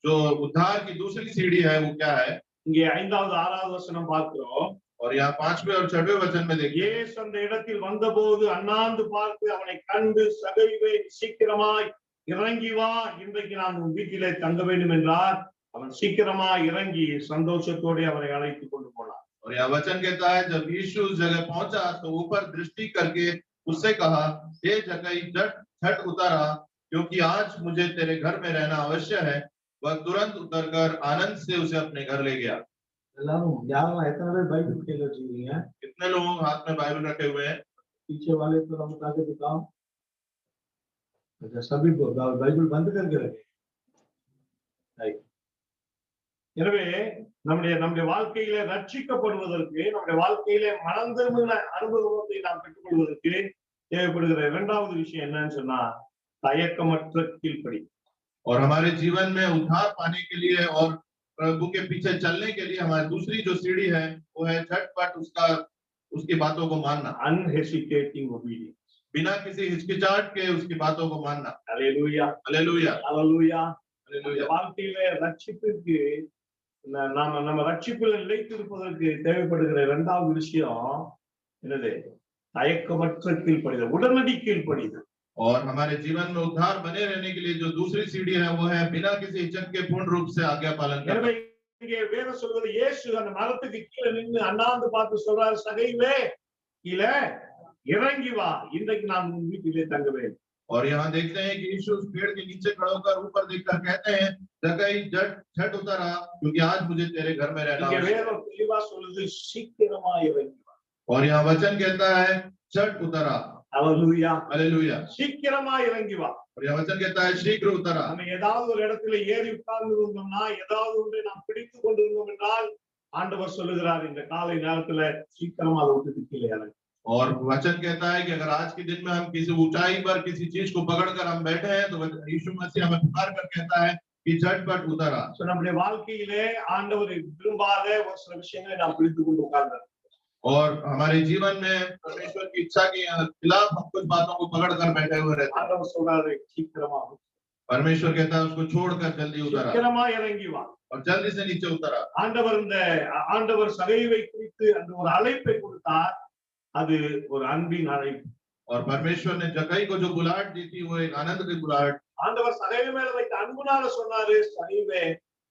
जो उद्धार की दूसरी सीढ़ी है वो क्या है? இங்கே 5வது 6வது வசனம் பார்க்கிறோம். और यहाँ 5वें और 6वें वचन में देखिए, இயேசு அந்த இடத்தில் வந்தபோது அண்ணாந்து பார்த்து அவனை கண்டு சகைவே சீக்கிரமாய் இறங்கி வா, இன்றைக்கு நான் உன் வீட்டிலே தங்க வேண்டும் என்றார். அவன் சீக்கிரமாய் இறங்கி சந்தோஷத்தோடு அவரை அழைத்துக் கொண்டு போனான். और यह वचन कहता है, जब यीशु उस जगह पहुंचा तो ऊपर दृष्टि करके उससे कहा, हे जक्कई, झट उतर आ, क्योंकि आज मुझे तेरे घर में रहना अवश्य है। वह तुरंत उतरकर आनंद से उसे अपने घर ले गया। எல்லாரும் யாரெல்லாம் எத்தனை பேர் பைபிள் கையில வச்சிருக்கீங்க? कितने लोग हाथ में बाइबल रखे हुए हैं? पीछे वाले तो हम आगे दिखाओ. अच्छा, सभी को बाइबल बंद करके रखे. राइट. எனவே நம்முடைய வாழ்க்கையில ரட்சிக்கப்படுவதற்கு, நம்முடைய வாழ்க்கையில மனம் திரும்பின அனுபவத்தை நாம் பெற்றுக்கொள்வதற்கு தேவைப்படுகிற இரண்டாவது விஷயம் என்னன்னு சொன்னா தயக்கமற்ற கீழ்ப்படி. और हमारे जीवन में उद्धार पाने के लिए और प्रभु के पीछे चलने के लिए हमारी दूसरी जो सीढ़ी है वो है झटपट उसकी बातों को मानना। अनहेसिटेटिंग ओबीडियंस. बिना किसी हिचकिचाहट के उसकी बातों को मानना। Hallelujah, hallelujah, hallelujah. हालेलुया। வாழ்க்கையில ரட்சிப்புக்கு நம்ம ரட்சிப்புல நிலைத்திருப்பதற்கு தேவைப்படுகிற இரண்டாவது விஷயம் என்னது? தயக்கமற்ற கீழ்ப்படிதல், உடனடி கீழ்ப்படிதல். और हमारे जीवन में उद्धार बने रहने के लिए जो दूसरी सीढ़ी है वो है बिना किसी हिचक के पूर्ण रूप से आज्ञा पालन करना। எனவே இங்கே வேதம் சொல்வது, இயேசு அந்த மரத்துக்கு கீழே நின்று அண்ணாந்து பார்த்து சொல்றாரு, சகைவே கீழே இறங்கி வா, இன்றைக்கு நான் உன் வீட்டிலே தங்க வேண்டும். और यहाँ देखते हैं कि यीशु उस पेड़ के नीचे खड़े होकर ऊपर देखकर कहते हैं, जक्कई, झट उतर आ, क्योंकि आज मुझे तेरे घर में रहना இங்கே है। வேதம் தெளிவா சொல்லுது, சீக்கிரமா இறங்கி வா. और यहाँ वचन कहता है, झट उतर आ। ஹல்லேலூயா, हालेलुया। சீக்கிரமா இறங்கி வா. और यह वचन कहता है, शीघ्र उतर आ। நம்ம ஏதாவது ஒரு இடத்துல ஏறி உட்கார்ந்து இருந்தோம்னா, ஏதாவது ஒன்றை நாம் பிடித்துக் கொண்டிருந்தோம் என்றால் ஆண்டவர் சொல்லுகிறார், இந்த காலை நேரத்துல சீக்கிரமா அதை விட்டுட்டு கீழே இறங்கு. और वचन कहता है कि अगर आज के दिन में हम किसी ऊंचाई पर किसी चीज को पकड़कर हम बैठे हैं, तो यीशु मसीह हमें पुकार कर कहता है कि झटपट उतर आ। So, நம்முடைய வாழ்க்கையிலே ஆண்டவர் விரும்பாத ஒரு சில விஷயங்களை நாம் பிடித்துக் கொண்டு உட்கார்ந்து, और हमारे जीवन में परमेश्वर की इच्छा के खिलाफ हम कुछ बातों को पकड़कर बैठे हुए रहते हैं। ஆண்டவர் சொல்றாரு, சீக்கிரமா परमेश्वर कहता है उसको छोड़कर जल्दी उतर आ சீக்கிரமா இறங்கி வா. और जल्दी से नीचे उतर आ। ஆண்டவர் சகைவை குறித்து அந்த ஒரு அழைப்பை கொடுத்தார், அது ஒரு அன்பின் அழைப்பு. और परमेश्वर ने जक्कई को जो बुलाहट दी थी वो एक आनंद की बुलाहट। ஆண்டவர் சகைவை மேல வைத்த அன்புனால சொன்னாரு, சகைவே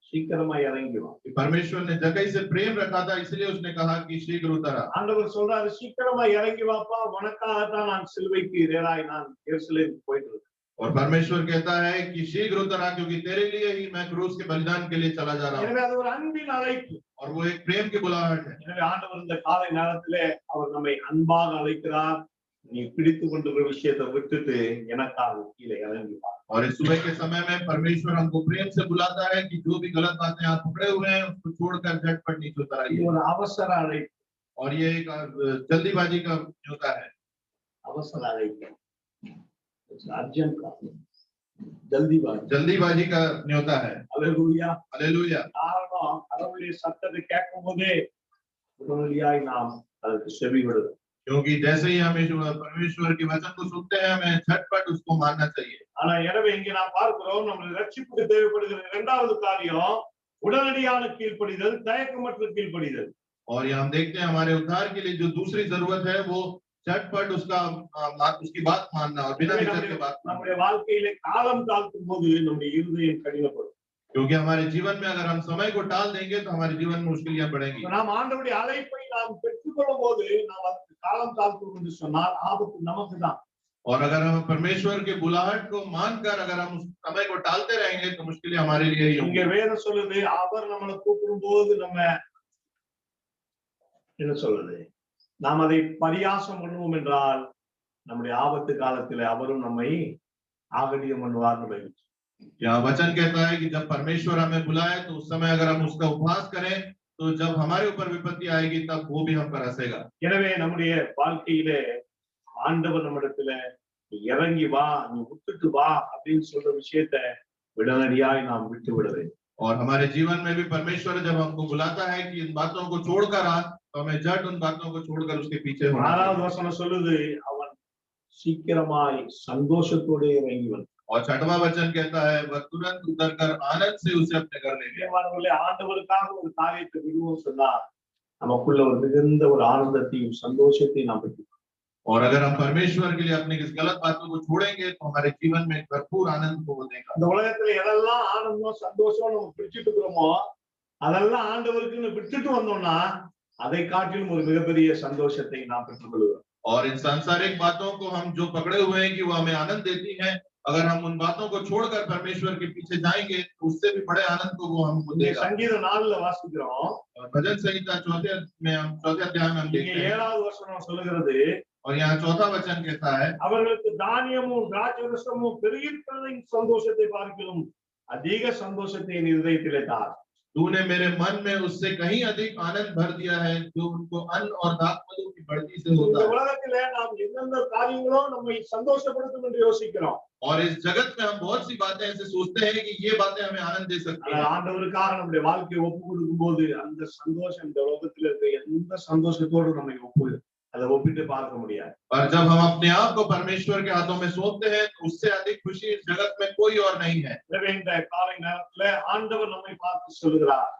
சீக்கிரமா இறங்கி வா. परमेश्वर ने जक्कई से प्रेम रखा था, इसलिए उसने कहा कि शीघ्र उतर आ। ஆண்டவர் சொல்றாரு, சீக்கிரமா இறங்கி வாப்பா, உனக்காகத்தான் நான் சிலுவைக்கு நேராய் நான் எருசலேம் போயிட்டு இருக்கேன். और परमेश्वर कहता है कि शीघ्र उतर आ, क्योंकि तेरे लिए ही मैं क्रूस के बलिदान के लिए चला जा रहा हूँ। எனவே அது ஒரு அன்பின் அழைப்பு. और वो एक प्रेम की बुलाहट है। எனவே ஆண்டவர் இந்த காலை நேரத்திலே அவர் நம்மை அன்பாக அழைக்கிறார், நீ பிடித்துக் கொண்டிருக்கிற விஷயத்தை விட்டுட்டு எனக்காக கீழே இறங்கி வா. और इस सुबह के समय में परमेश्वर हमको प्रेम से बुलाता है कि जो भी गलत बातें आप पकड़े हुए हैं उसको छोड़कर झटपट नीचे उतर இது आइए। ஒரு அவசர அழைப்பு. और ये एक जल्दीबाजी का होता है। அவசர அழைப்பு, அர்ஜென்ட் காரியம், जल्दीबाजी का न्योता है। அல்லேலூயா. हालेलुया। காரணம், கடவுளுடைய சத்தத்தை கேட்கும் போதே உடனடியாய் நாம் அதற்கு செவி விடுவோம். क्योंकि जैसे ही हम परमेश्वर के वचन को सुनते हैं, हमें झटपट उसको मानना चाहिए। ஆனா எனவே இங்கே நாம் பார்க்கிறோம், நம்முடைய ரட்சிப்புக்கு தேவைப்படுகிற இரண்டாவது காரியம் உடனடியான கீழ்ப்படிதல், தயக்கமற்ற கீழ்ப்படிதல். और ये हम देखते हैं हमारे उद्धार के लिए जो दूसरी जरूरत है वो झटपट उसकी बात मानना और बिना हिचक के बात मानना। நம்முடைய வாழ்க்கையிலே காலம் தாழ்த்தும் போது நம்முடைய இருதயம் கடினப்படும். क्योंकि हमारे जीवन में अगर हम समय को टाल देंगे तो हमारे जीवन में मुश्किलें बढ़ेंगी। நாம் ஆண்டவருடைய அழைப்பை நாம் பெற்றுக்கொள்ளும் போது நாம் அதுக்கு காலம் தாழ்த்துவோம் என்று சொன்னால் ஆபத்து நமக்கு தான். और अगर हम परमेश्वर के बुलाहट को मानकर अगर हम उस समय को टालते रहेंगे तो मुश्किलें हमारे लिए ही இங்க होंगी। வேதம் சொல்லுது அவர் நம்மளை கூப்பிடும் போது நம்ம என்ன சொல்லுது, நாம் அதை பரியாசம் பண்ணுவோம் என்றால் நம்முடைய ஆபத்து காலத்தில் அவரும் நம்மை ஆகடியம் பண்ணுவார். यहाँ वचन कहता है कि जब परमेश्वर हमें बुलाए तो उस समय अगर हम उसका उपवास करें तो जब हमारे ऊपर विपत्ति आएगी तब वो भी हम पर हंसेगा। எனவே நம்முடைய வாழ்க்கையிலே ஆண்டவர் நம்மிடத்துல இறங்கி வா, நீ விட்டுட்டு வா அப்படின்னு சொல்ற விஷயத்தை விடனடியாய் நாம் விட்டு விட வேண்டும். और हमारे जीवन में भी परमेश्वर जब हमको बुलाता है कि इन बातों को छोड़कर आ, तो हमें झट उन बातों को छोड़कर उसके पीछे होना चाहिए। 6வது வசனம் சொல்லுது அவன் சீக்கிரமாய் சந்தோஷத்தோட இறங்கி வந்தான். और 6वां वचन कहता है वह तुरंत उतरकर आनंद से उसे अपने घर ले गया। ஆண்டவருக்காக ஒரு காரியத்தை விடுவோம் சொன்னா நமக்குள்ள ஒரு மிகுந்த ஒரு ஆனந்தத்தையும் சந்தோஷத்தையும் நாம் பெற்றுக்கொள்வோம். और अगर हम परमेश्वर के लिए अपनी इस गलत बातों को छोड़ेंगे तो हमारे जीवन में भरपूर आनंद को देगा। இந்த உலகத்துல எதெல்லாம் ஆனந்தம் சந்தோஷம் நம்ம பிடிச்சிட்டு இருக்கிறோமோ அதெல்லாம் ஆண்டவருக்குன்னு விட்டுட்டு வந்தோம்னா அதை காட்டிலும் ஒரு மிகப்பெரிய சந்தோஷத்தை நாம் பெற்றுக்கொள்வோம்। और इन सांसारिक बातों को हम जो पकड़े हुए हैं कि वो हमें आनंद देती हैं, अगर हम उन बातों को छोड़कर परमेश्वर के पीछे जाएंगे तो उससे भी बड़े आनंद को वो हमको देगा। சங்கீதம் 4ல வாசிக்கிறோம், और भजन संहिता चौथे अध्याय में हम देखते हैं 7வது வசனம் சொல்லுகிறது और यहाँ 4वां वचन कहता है அவர்களுக்கு தானியமும் திராட்சரசமும் பெருகியிருக்கிறதின் சந்தோஷத்தை பார்க்கிலும் அதிக சந்தோஷத்தை என் இதயத்திலே தார்। तूने मेरे मन में उससे कहीं अधिक आनंद भर दिया है जो उनको अन्न और दाखमधु की बढ़ती से होता இந்த है। உலகத்திலே நாம் எந்தெந்த காரியங்களோ நம்மை சந்தோஷப்படுத்தும் என்று யோசிக்கிறோம், और इस जगत में हम बहुत सी बातें ऐसे सोचते हैं कि ये बातें हमें आनंद दे सकती हैं। ஆண்டவருக்காக நம்முடைய வாழ்க்கையை ஒப்பு கொடுக்கும் போது அந்த சந்தோஷம் இந்த உலகத்தில் இருக்க எந்த சந்தோஷத்தோடு நம்மை அதை ஒப்பிட்டு பார்க்க முடியாது। और जब हम अपने आप को परमेश्वर के हाथों में सौंपते हैं तो उससे अधिक खुशी इस जगत में कोई और नहीं है। எனவே இந்த காலை நேரத்துல ஆண்டவர் நம்மை பார்த்து சொல்லுகிறார்,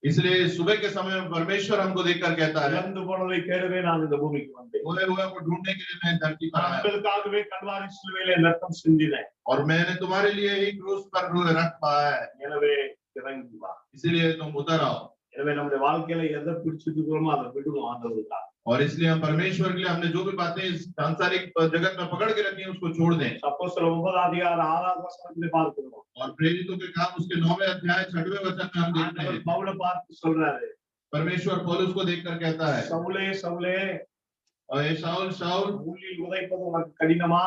इसलिए सुबह के समय में परमेश्वर हमको देखकर कहता है இழந்து போனதை தேடவே நான் இந்த பூமிக்கு வந்தேன், खोए हुए को ढूंढने के लिए मैं धरती पर आया உங்களுக்காகவே கல்வாரி சிலுவையிலே ரத்தம் சிந்தினேன், और मैंने तुम्हारे लिए ही क्रूस पर रक्त पाया है, எனவே இறங்கி வா। इसीलिए तुम उतर आओ। எனவே நம்முடைய வாழ்க்கையில எதை பிடிச்சிட்டு இருக்கிறோமோ அதை விடுவோம் ஆண்டவருக்காக। और इसलिए हम परमेश्वर के लिए हमने जो भी बातें इस सांसारिक जगत में पकड़ के रखी हैं उसको छोड़ दें। அப்போஸ்தலர் 9ஆம் அதிகாரம் 6வது வசனத்திலே பார்க்கிறோம், और प्रेरितों के काम उसके 9वें अध्याय 6वें वचन में हम देखते ஆண்டவர் हैं பவுலை பார்த்து சொல்றாரு, परमेश्वर पौलुस को देखकर कहता है சவுலே சவுலே और ये शाऊल शाऊल முள்ளில் உதைப்பது உனக்கு கடினமா?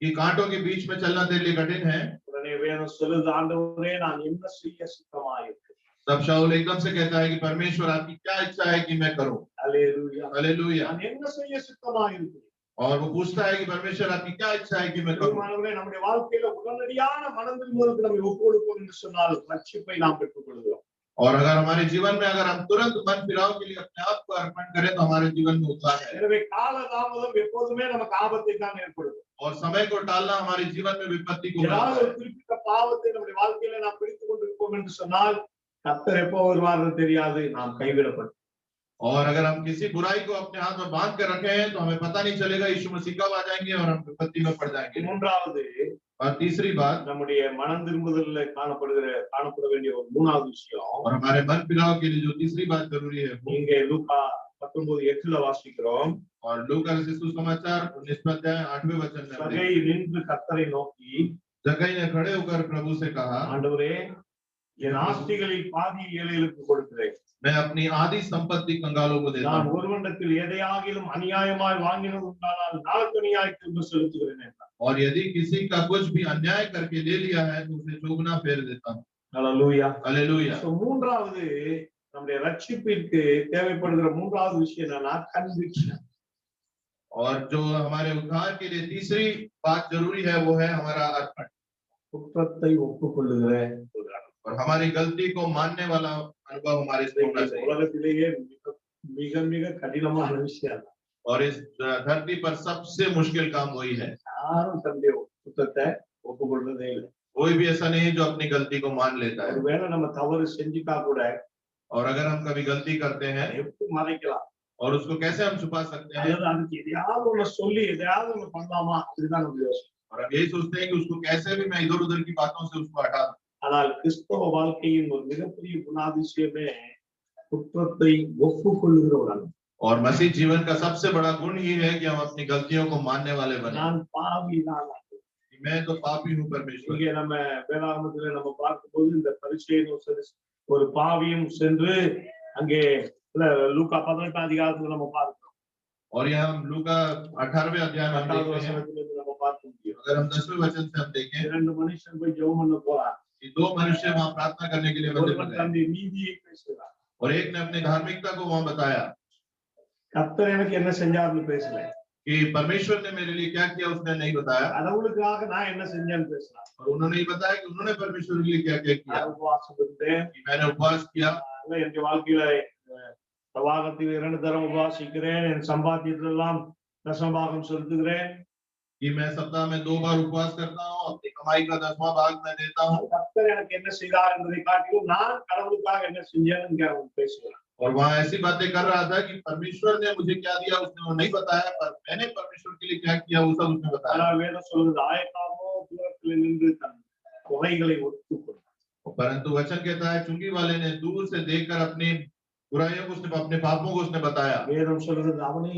ये कांटों के बीच में चलना तेरे लिए कठिन है। உடனே வேதம் சொல்லுது, ஆண்டவரே நான் என்ன செய்ய சித்தமாயிருக்கிறேன்। तब शाऊल एकदम से कहता है कि परमेश्वर आपकी क्या इच्छा है कि मैं करूं। அல்லேலூயா, हालेलुया। நான் என்ன செய்ய சித்தமாயிருக்கிறேன்। और वो पूछता है कि परमेश्वर आपकी क्या इच्छा है कि मैं करूं। பிரியமானவர்களே, நம்முடைய வாழ்க்கையில உடனடியான மனம் திரும்புதலுக்கு நம்ம ஒப்பு கொடுப்போம் என்று சொன்னால் ரட்சிப்பை நாம் பெற்றுக் கொள்கிறோம்। और अगर हमारे जीवन में अगर हम तुरंत मन फिराव के लिए अपने आप को अर्पण करें तो हमारे जीवन में उद्धार है। எனவே காலதாமதம் எப்போதுமே நமக்கு ஆபத்தை தான் ஏற்படுத்தும்। और समय को टालना हमारे जीवन में विपत्ति को ஏதாவது बनाता ஒரு है। குறிப்பிட்ட பாவத்தை நம்முடைய வாழ்க்கையில நாம் பிடித்துக் கொண்டிருப்போம் என்று சொன்னால் கர்த்தர் எப்போ வருவார்னு தெரியாது, நாம் கைவிடப்படும்। और अगर हम किसी बुराई को अपने हाथ में बांध कर रखे हैं तो हमें पता नहीं चलेगा यीशु मसीह कब आ जाएंगे और हम विपत्ति में पड़ जाएंगे। மூன்றாவது, और तीसरी बात நம்முடைய மனம் திரும்புதல்ல காணப்பட வேண்டிய ஒரு மூணாவது விஷயம், और हमारे मन फिराव के लिए जो तीसरी बात जरूरी है वो இங்கே லூக்கா 19:8ல வாசிக்கிறோம், और लूका सुसमाचार 19वें अध्याय 8वें वचन में हम சகை देखते हैं, நின்று கர்த்தரை நோக்கி, जक्कई ने खड़े होकर प्रभु से कहा ஆண்டவரே என் ஆஸ்திகளில் பாதி ஏழைகளுக்கு கொடுக்கிறேன், मैं अपनी आधी संपत्ति कंगालों को देता நான் हूँ ஒருவனிடத்தில் எதையாகிலும் அநியாயமாய் வாங்கினது உண்டானால் நாளுக்கு திரும்ப செலுத்துகிறேன் என்றார்। और यदि किसी का कुछ भी अन्याय करके ले लिया है तो उसे चौगुना फेर देता हूँ। அல்லேலூயா। हालेलुया। மூன்றாவது, நம்முடைய ரட்சிப்பிற்கு தேவைப்படுகிற மூன்றாவது விஷயம் என்னன்னா கன்விக்ஷன்। और जो हमारे उद्धार के लिए तीसरी बात जरूरी है वो है हमारा अर्पण குற்றத்தை ஒப்புக்கொள்ளுகிற और हमारी गलती को मानने वाला अनुभव हमारे से होना चाहिए। உலகத்திலேயே மிக மிக கடினமான விஷயம்। और इस धरती पर सबसे मुश्किल काम वही है। யாரும் தன்னுடைய குற்றத்தை ஒப்புக்கொள்றதே இல்லை। कोई भी ऐसा नहीं है जो अपनी गलती को मान लेता है। ஒருவேளை நம்ம தவறு செஞ்சுட்டா கூட और अगर हम कभी गलती करते हैं எப்படி மறைக்கலாம், और उसको कैसे हम छुपा सकते हैं, அல்லது அதுக்கு எதையாவது ஒண்ணு சொல்லி எதையாவது ஒண்ணு பண்ணலாமா, இதுதான் நம்ம யோசனை। और हम यही सोचते हैं कि उसको कैसे भी मैं इधर उधर की बातों से उसको हटा दूं। ஆனால் கிறிஸ்தவ வாழ்க்கையின் ஒரு மிகப்பெரிய குணாதிசயமே குற்றத்தை ஒப்புக்கொள்ளுகிற ஒரு அன்பு. और मसीह जीवन का सबसे बड़ा गुण ही है कि हम अपनी गलतियों को मानने वाले बने। நான் பாவி நான். मैं तो पापी हूँ परमेश्वर। இங்கே நம்ம வேதாகமத்திலே நம்ம பார்க்கும்போது இந்த பரிசேயனும் ஒரு பாவியும் சென்று அங்கே லூக்கா 18 அதிகாரத்துல நம்ம பார்க்கிறோம். और यहाँ हम लूका 18वें अध्याय में देखते हैं, நம்ம பார்க்க முடியும். अगर हम 10वें वचन से हम देखें, இரண்டு மனுஷன் போய் ஜெபம் பண்ண போறாங்க. कि दो मनुष्य वहाँ प्रार्थना करने के लिए मंदिर में गए தன்னுடைய நீதியை பேசுகிறார். और एक ने अपनी धार्मिकता को वहाँ बताया கர்த்தர் எனக்கு என்ன செஞ்சார்னு பேசல, कि परमेश्वर ने मेरे लिए क्या किया उसने नहीं बताया, கடவுளுக்காக நான் என்ன செஞ்சேன்னு பேசுறார். और उन्होंने ये बताया कि उन्होंने परमेश्वर के लिए क्या क्या किया। உபவாசம் இருந்தேன், कि मैंने उपवास किया, என் வாழ்க்கையில வாரத்தில் 2 தரம் உபவாசிக்கிறேன், என் சம்பாத்தியத்திலெல்லாம் தசமபாகம் செலுத்துகிறேன், कि मैं सप्ताह में 2 बार उपवास करता हूँ, अपनी कमाई का 10वां भाग मैं देता हूँ। கர்த்தர் எனக்கு என்ன செய்தார் என்பதை காட்டிலும் நான் கடவுளுக்காக என்ன செஞ்சேன்னு பேசுகிறேன். और वहाँ ऐसी बातें कर रहा था कि परमेश्वर ने मुझे क्या दिया उसने वो नहीं बताया, पर मैंने परमेश्वर के लिए क्या किया वो सब उसने बताया। வேதம் சொல்லுது ஆயக்காமோ தூரத்தில் நின்று தன் குறைகளை ஒத்துக்கொண்டார். परंतु वचन कहता है चुंगी वाले ने दूर से देखकर अपनी बुराइयों को उसने, अपने पापों को उसने बताया। வேதம் சொல்லுது அவனே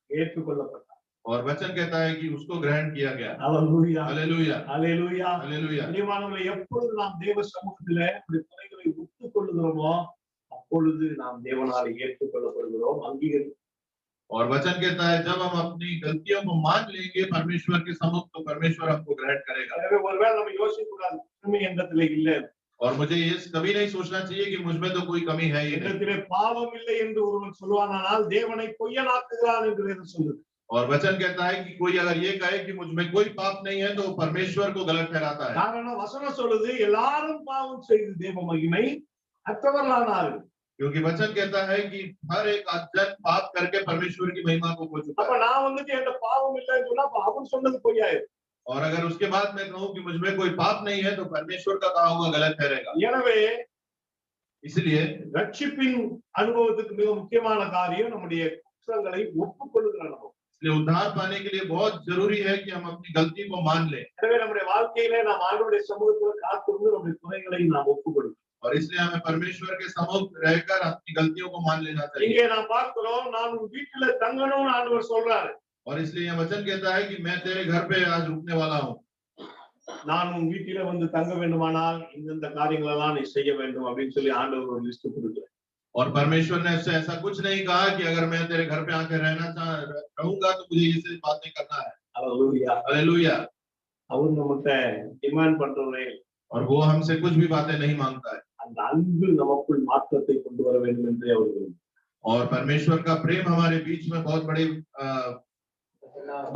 ஏற்றுக்கொள்ளப்பட்டார்। और वचन कहता है कि उसको ग्रहण किया गया। Hallelujah hallelujah hallelujah hallelujah. பிரியமானவர்களே, எப்பொழுது நாம் தேவ சமூகத்திலே நம்முடைய குறைகளை ஒத்துக்கொள்ளுகிறோமோ அப்பொழுது நாம் தேவனால் ஏற்றுக்கொள்ளப்படுகிறோம், அங்கீகரி. और वचन कहता है जब हम अपनी गलतियों को मान लेंगे परमेश्वर के सम्मुख, तो परमेश्वर हमको ग्रहण करेगा। எனவே ஒருவேளை நம்ம யோசிக்க கூடாது உண்மை எண்ணத்திலே இல்லை, और मुझे ये कभी नहीं सोचना चाहिए कि मुझ में तो कोई कमी है ही नहीं। எண்ணத்திலே பாவம் இல்லை என்று ஒருவன் சொல்வானானால் தேவனை பொய்யனாக்குகிறான் என்று வேதம் சொல்லுது। और वचन कहता है कि कोई अगर ये कहे कि मुझ में कोई पाप नहीं है तो परमेश्वर को गलत ठहराता है। காரணம் வசனம் சொல்லுது எல்லாரும் பாவம் செய்து தேவ மகிமை அற்றவர்களானார்கள்। क्योंकि वचन कहता है कि हर एक जन पाप करके परमेश्वर की महिमा को खो चुका அப்ப है। நான் வந்துட்டு எந்த பாவம் இல்லைன்னு சொன்னா அப்ப அவன் சொன்னது பொய்யாயிரும்। और अगर उसके बाद मैं कहूँ कि मुझ में कोई पाप नहीं है तो परमेश्वर का कहा हुआ गलत ठहरेगा। எனவே इसलिए ரட்சிப்பின் அனுபவத்துக்கு மிக முக்கியமான காரியம் நம்முடைய குற்றங்களை ஒப்புக்கொள்ளுகிற அனுபவம்। इसलिए उद्धार पाने के लिए बहुत जरूरी है कि हम अपनी गलती को मान लें। எனவே நம்முடைய வாழ்க்கையிலே நாம் ஆண்டவருடைய சமூகத்துல காத்திருந்து நம்முடைய குறைகளை நாம் ஒப்புக்கொடுக்கிறோம்। और इसलिए हमें परमेश्वर के सम्मुख रहकर अपनी गलतियों को मान लेना चाहिए। இங்கே நாம் பார்க்கிறோம் நான் உன் வீட்டில தங்கணும்னு ஆண்டவர் சொல்றாரு। और इसलिए यह वचन कहता है कि मैं तेरे घर पे आज रुकने वाला हूँ। நான் உன் வீட்டில வந்து தங்க வேண்டுமானால் இந்த காரியங்கள் எல்லாம் நீ செய்ய வேண்டும் அப்படின்னு சொல்லி ஆண்டவர் ஒரு லிஸ்ட் கொடுக்கிறார்। और परमेश्वर ने उससे ऐसा कुछ नहीं कहा कि अगर मैं तेरे घर पे आके रहूंगा तो मुझे ये सब बातें करना है। Hallelujah hallelujah. அவர் நம்மகிட்ட டிமாண்ட் பண்றவரே, और वो हमसे कुछ भी बातें नहीं मांगता है। அந்த அன்பு நமக்குள் மாற்றத்தை கொண்டு வர வேண்டும் என்று அவர் விரும்புகிறார்। और परमेश्वर का प्रेम हमारे बीच में बहुत बड़े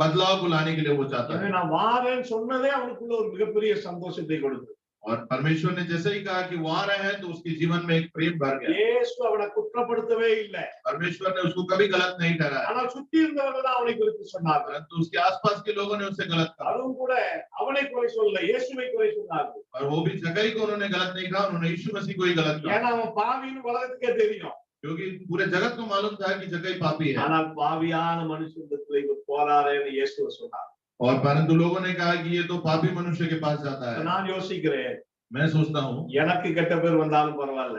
बदलाव को लाने के लिए वो चाहता है। நான் வாரேன்னு சொன்னதே அவனுக்குள்ள ஒரு மிகப்பெரிய சந்தோஷத்தை கொடுத்தது। और परमेश्वर ने जैसे ही कहा कि वो आ रहे हैं तो उसके जीवन में एक प्रेम भर गया। இயேசு அவனை குற்றப்படுத்தவே இல்லை, परमेश्वर ने उसको कभी गलत नहीं ठहराया। ஆனால் சுத்தி இருந்தவர்கள் தான் அவனை குறித்து சொன்னார்கள்। परंतु उसके आसपास के लोगों ने उससे गलत कहा। அதுவும் கூட அவனை குறை சொல்லல, இயேசுவை குறை சொன்னார்கள்। और वो भी जगह को उन्होंने गलत नहीं कहा, उन्होंने यीशु मसीह को ही गलत कहा। ஏன்னா அவன் பாவின்னு உலகத்துக்கே தெரியும்। क्योंकि पूरे जगत को मालूम था कि जगह पापी है। ஆனால் பாவியான மனுஷனிடத்தில் இவர் போறாரேன்னு இயேசு சொன்னார்। और परंतु लोगों ने कहा कि ये तो पापी मनुष्य के पास जाता है। நான் யோசிக்கிறேன், मैं सोचता हूँ எனக்கு கெட்ட பேர் வந்தாலும் பரவாயில்ல,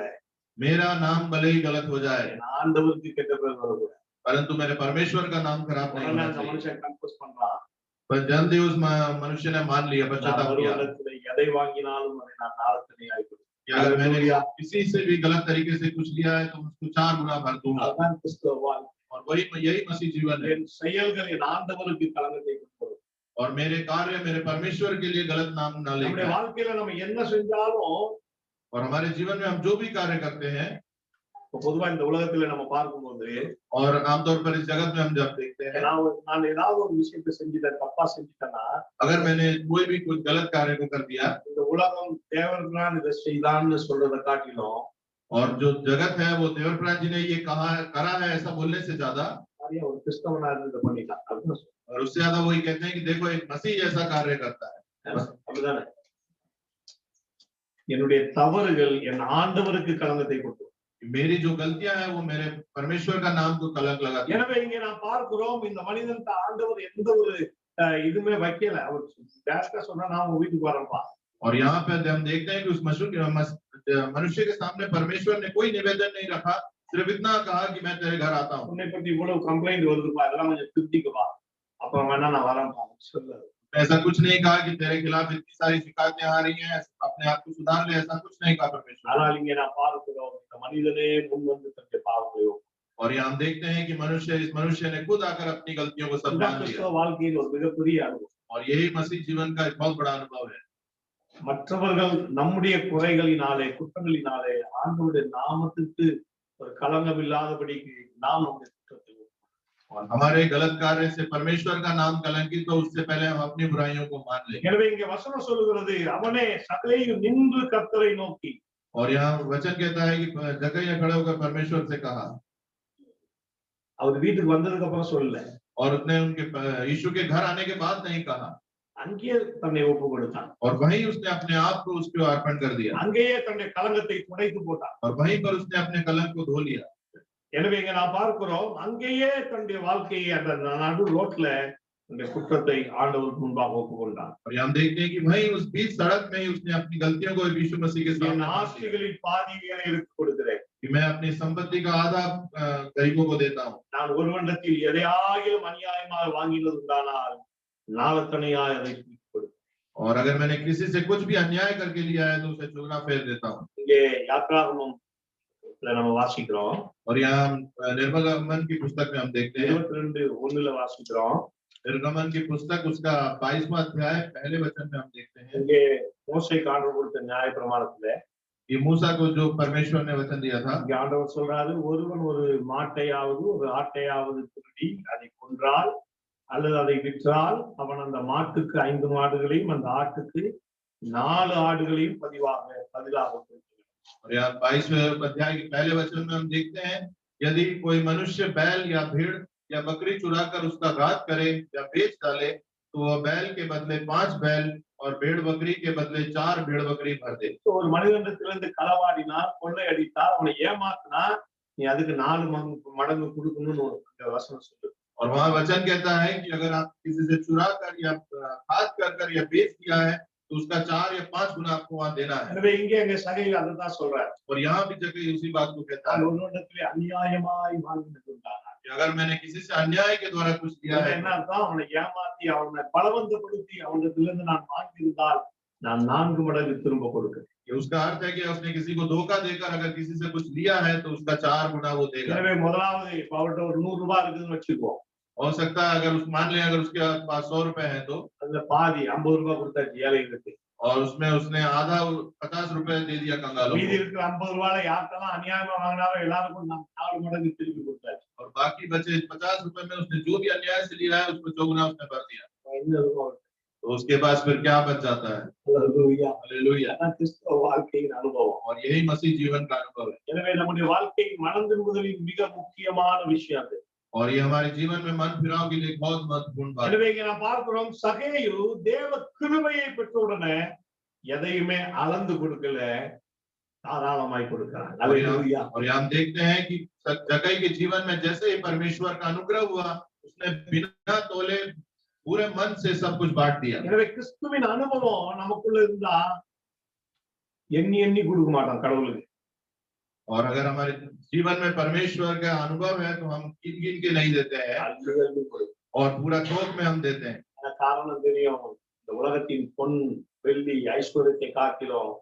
मेरा नाम भले ही गलत हो जाए ஆண்டவருக்கு கெட்ட பேர் வரக்கூடாது। परंतु मेरे परमेश्वर का नाम खराब नहीं होना அந்த चाहिए। மனுஷன் கன்ஃபஸ் பண்றான், पर जल्दी उस मनुष्य ने मान लिया, पश्चाताप किया எதை வாங்கினாலும் அதை நான் நாளத்திலே ஆயிடுவேன்। कि अगर मैंने किसी से भी गलत तरीके से कुछ लिया है तो उसको 4 गुना भर दूंगा। அதுதான் கிறிஸ்தவ வாழ்க்கை। और यही मसीह जीवन है। என் செயல்கள் என் ஆண்டவருக்கு களங்கத்தை கொடுக்கும்। और मेरे कार्य मेरे परमेश्वर के लिए गलत नाम न நம்முடைய लेकर। வாழ்க்கையில நம்ம என்ன செஞ்சாலும், और हमारे जीवन में हम जो भी कार्य करते हैं, பொதுவா இந்த உலகத்துல நம்ம பார்க்கும்போது और आमतौर पर इस जगत में हम जब देखते हैं, நான் ஏதாவது ஒரு விஷயத்தை செஞ்சுட்டேன், தப்பா செஞ்சுட்டேன்னா, अगर मैंने कोई भी कुछ गलत कार्य को कर दिया, இந்த உலகம் தேவர்களால் இதை செய்தான்னு சொல்றதை காட்டிலும் और जो जगत है वो देवप्राण जी ने ये करा है ऐसा बोलने से ज्यादा, நிறைய ஒரு கிறிஸ்தவனா இருந்து இதை பண்ணிட்டான் அப்படின்னு சொல்றேன்। और उससे ज्यादा वही कहते हैं कि देखो एक मसीह ऐसा कार्य करता है। அப்படிதானே? என்னுடைய தவறுகள் என் ஆண்டவருக்கு களங்கத்தை கொடுக்கும்। मेरी जो गलतियां हैं वो मेरे परमेश्वर का नाम को कलंक लगाती है। எனவே இங்கே நாம் பார்க்கிறோம், இந்த மனிதனுக்கு ஆண்டவர் எந்த ஒரு இதுமே வைக்கல। அவர் டைரக்டா சொன்னா நான் உங்க வீட்டுக்கு வரேன்ப்பா। और यहाँ पे हम देखते हैं कि उस मनुष्य के सामने परमेश्वर ने कोई निवेदन नहीं रखा, सिर्फ इतना कहा कि मैं तेरे घर आता हूँ। உன்னை பத்தி இவ்வளவு கம்ப்ளைண்ட் வருதுப்பா, அதெல்லாம் கொஞ்சம் திருப்திக்கு வா, அப்புறம் வேணா நான் வரேன்ப்பா சொல்லு. ऐसा कुछ नहीं कहा कि तेरे खिलाफ इतनी सारी शिकायतें आ रही हैं, अपने आप को सुधार ले, ऐसा कुछ नहीं कहा परमेश्वर। ஆனால் இங்கே நான் பார்க்கிறோம், இந்த மனிதனே मुन வந்து தன்னுடைய பாவங்களை और यहाँ हम देखते हैं कि इस मनुष्य ने खुद आकर अपनी गलतियों को सब मान लिया। கிறிஸ்தவ வாழ்க்கையில் ஒரு மிகப்பெரிய அனுபவம்। और यही मसीह जीवन का एक बहुत बड़ा अनुभव है। மற்றவர்கள் நம்முடைய குறைகளினாலே குற்றங்களினாலே ஆண்டவருடைய நாமத்துக்கு ஒரு களங்கம் இல்லாதபடிக்கு நாம் நம்முடைய குற்றத்தை और हमारे गलत कार्य से परमेश्वर का नाम कलंकित, तो उससे पहले हम अपनी बुराइयों को मान लें। எனவே இங்கே வசனம் சொல்லுகிறது, அவனே சகலையும் நின்று கர்த்தரை நோக்கி। और यहाँ वचन कहता है कि जकरिया खड़े होकर परमेश्वर से कहा। அவர் வீட்டுக்கு வந்ததுக்கு அப்புறம் சொல்லல, और उसने उनके यीशु के घर आने के बाद नहीं कहा, அங்கேயே தன்னை ஒப்பு கொடுத்தான்। और वहीं उसने अपने आप को उसके अर्पण कर दिया, அங்கேயே தன்னுடைய கலங்கத்தை துடைத்து போட்டான்। और वहीं पर उसने अपने कलंक को धो लिया। எனவே இங்க நான் பார்க்கிறோம், அங்கேயே தன்னுடைய வாழ்க்கையை அந்த நடு ரோட்ல தன்னுடைய குற்றத்தை ஆண்டவருக்கு முன்பாக ஒப்பு கொண்டான்। और हम देखते हैं कि वहीं उस बीच सड़क में ही उसने अपनी गलतियों को यीशु मसीह के सामने ஆஸ்திகளில் பாதியை எடுத்து கொடுக்கிறேன், कि मैं अपनी संपत्ति का आधा गरीबों को देता हूँ। நான் ஒருவனிடத்தில் எதையாகிலும் அநியாயமாக வாங்கினது உண்டானால் நாளத்தனையாய் அதை கொடு। और अगर मैंने किसी से कुछ भी अन्याय करके लिया है तो उसे चुगना फेर देता हूँ। இங்கே யாத்ராகமம் நம்ம வாசிக்கிறோம், और यहाँ निर्गमन की पुस्तक में हम देखते हैं 22:1 வாசிக்கிறோம்। निर्गमन की पुस्तक उसका 22वां अध्याय पहले वचन में हम देखते हैं, இங்கே மோசேக்கு ஆண்டவர் கொடுத்த நியாய பிரமாணத்துல ये मूसा को जो परमेश्वर ने वचन दिया था, இங்க ஆண்டவர் சொல்றாரு, ஒருவன் ஒரு மாட்டையாவது ஒரு ஆட்டையாவது திருடி அதை கொன்றால் அல்லது அதை விற்றால் அவன் அந்த மாட்டுக்கு 5 மாடுகளையும் அந்த ஆட்டுக்கு 4 ஆடுகளையும் பதிலாக और यहाँ 22वें अध्याय के पहले वचन में हम देखते हैं, यदि कोई मनुष्य बैल या भेड़ या बकरी चुराकर उसका घात करे या बेच डाले, तो वह बैल के बदले 5 बैल और भेड़ बकरी के बदले 4 भेड़ बकरी भर दे। ஒரு மனிதனிடத்திலிருந்து களவாடினா கொள்ளை அடித்தா அவனை ஏமாத்தினா நீ அதுக்கு 4 மடங்கு கொடுக்கணும்னு வசனம் சொல்லுது। और वहाँ वचन कहता है कि अगर आप किसी से चुरा कर या घात कर या बेच दिया है तो उसका 4 या 5 गुना आपको वहाँ देना है। எனவே இங்கே அங்க சகையில் அதான் சொல்றாரு, और यहाँ भी जगह उसी बात को कहता है, ஒருவனிடத்திலே அநியாயமாய் வாங்கினது உண்டானால் अगर मैंने किसी से अन्याय के द्वारा कुछ दिया है, என்ன அர்த்தம், அவனை ஏமாத்தி அவனை பலவந்தப்படுத்தி அவனிடத்திலிருந்து நான் வாங்கியிருந்தால் நான் 4 மடங்கு திரும்ப கொடுக்கிறேன்। ये उसका अर्थ है कि उसने किसी को धोखा देकर अगर किसी से कुछ लिया है तो उसका 4 गुना वो देगा। எனவே முதலாவது அவர்கிட்ட ஒரு 100 ரூபாய் இருக்குன்னு வச்சுக்குவோம், हो सकता है अगर मान लें अगर उसके पास 100 रुपए है तो அதுல பாதி 50 ரூபாய் கொடுத்தாச்சு ஏழைகளுக்கு, और उसमें उसने आधा 50 रुपए दे दिया कंगालों மீதி को, இருக்கிற 50 ரூபாயில யாருக்கெல்லாம் அநியாயமா வாங்கினாரோ எல்லாருக்கும் 4 மடங்கு திருப்பி கொடுத்தாச்சு। और बाकी बचे 50 रुपए में उसने जो भी अन्याय से लिया है उसको 4 गुना उसने भर दिया, என்ன இருக்கும்? तो उसके पास फिर क्या बच जाता है? அல்லேலூயா, हालेलुया। அதான் கிறிஸ்தவ வாழ்க்கையின் அனுபவம்। और यही मसीह जीवन का अनुभव है। எனவே நம்முடைய வாழ்க்கை மனம் திரும்புதலின் மிக முக்கியமான விஷயம் அது। और ये हमारे जीवन में मन फिराव के लिए बहुत महत्वपूर्ण बात है। எனவே இங்க நான் பார்க்கிறோம், சகேயு தேவ கிருபையை பெற்ற உடனே எதையுமே அளந்து கொடுக்கல, தாராளமாய் கொடுக்கிறார்। அல்லேலூயா। और हम देखते हैं कि जक्कई के जीवन में जैसे ही परमेश्वर का अनुग्रह हुआ, उसने बिना तोले पूरे मन से सब कुछ बांट दिया। எனவே கிறிஸ்துவின் அனுபவம் நமக்குள்ள இருந்தா எண்ணி எண்ணி கொடுக்க மாட்டோம் கடவுளுக்கு। और अगर हमारे जीवन में परमेश्वर का अनुभव है तो हम गिन गिन के नहीं देते हैं और पूरा थोक में हम देते हैं। காரணம் தெரியும், இந்த உலகத்தின் பொன் வெள்ளி ஐஸ்வர்யத்தை காட்டிலும்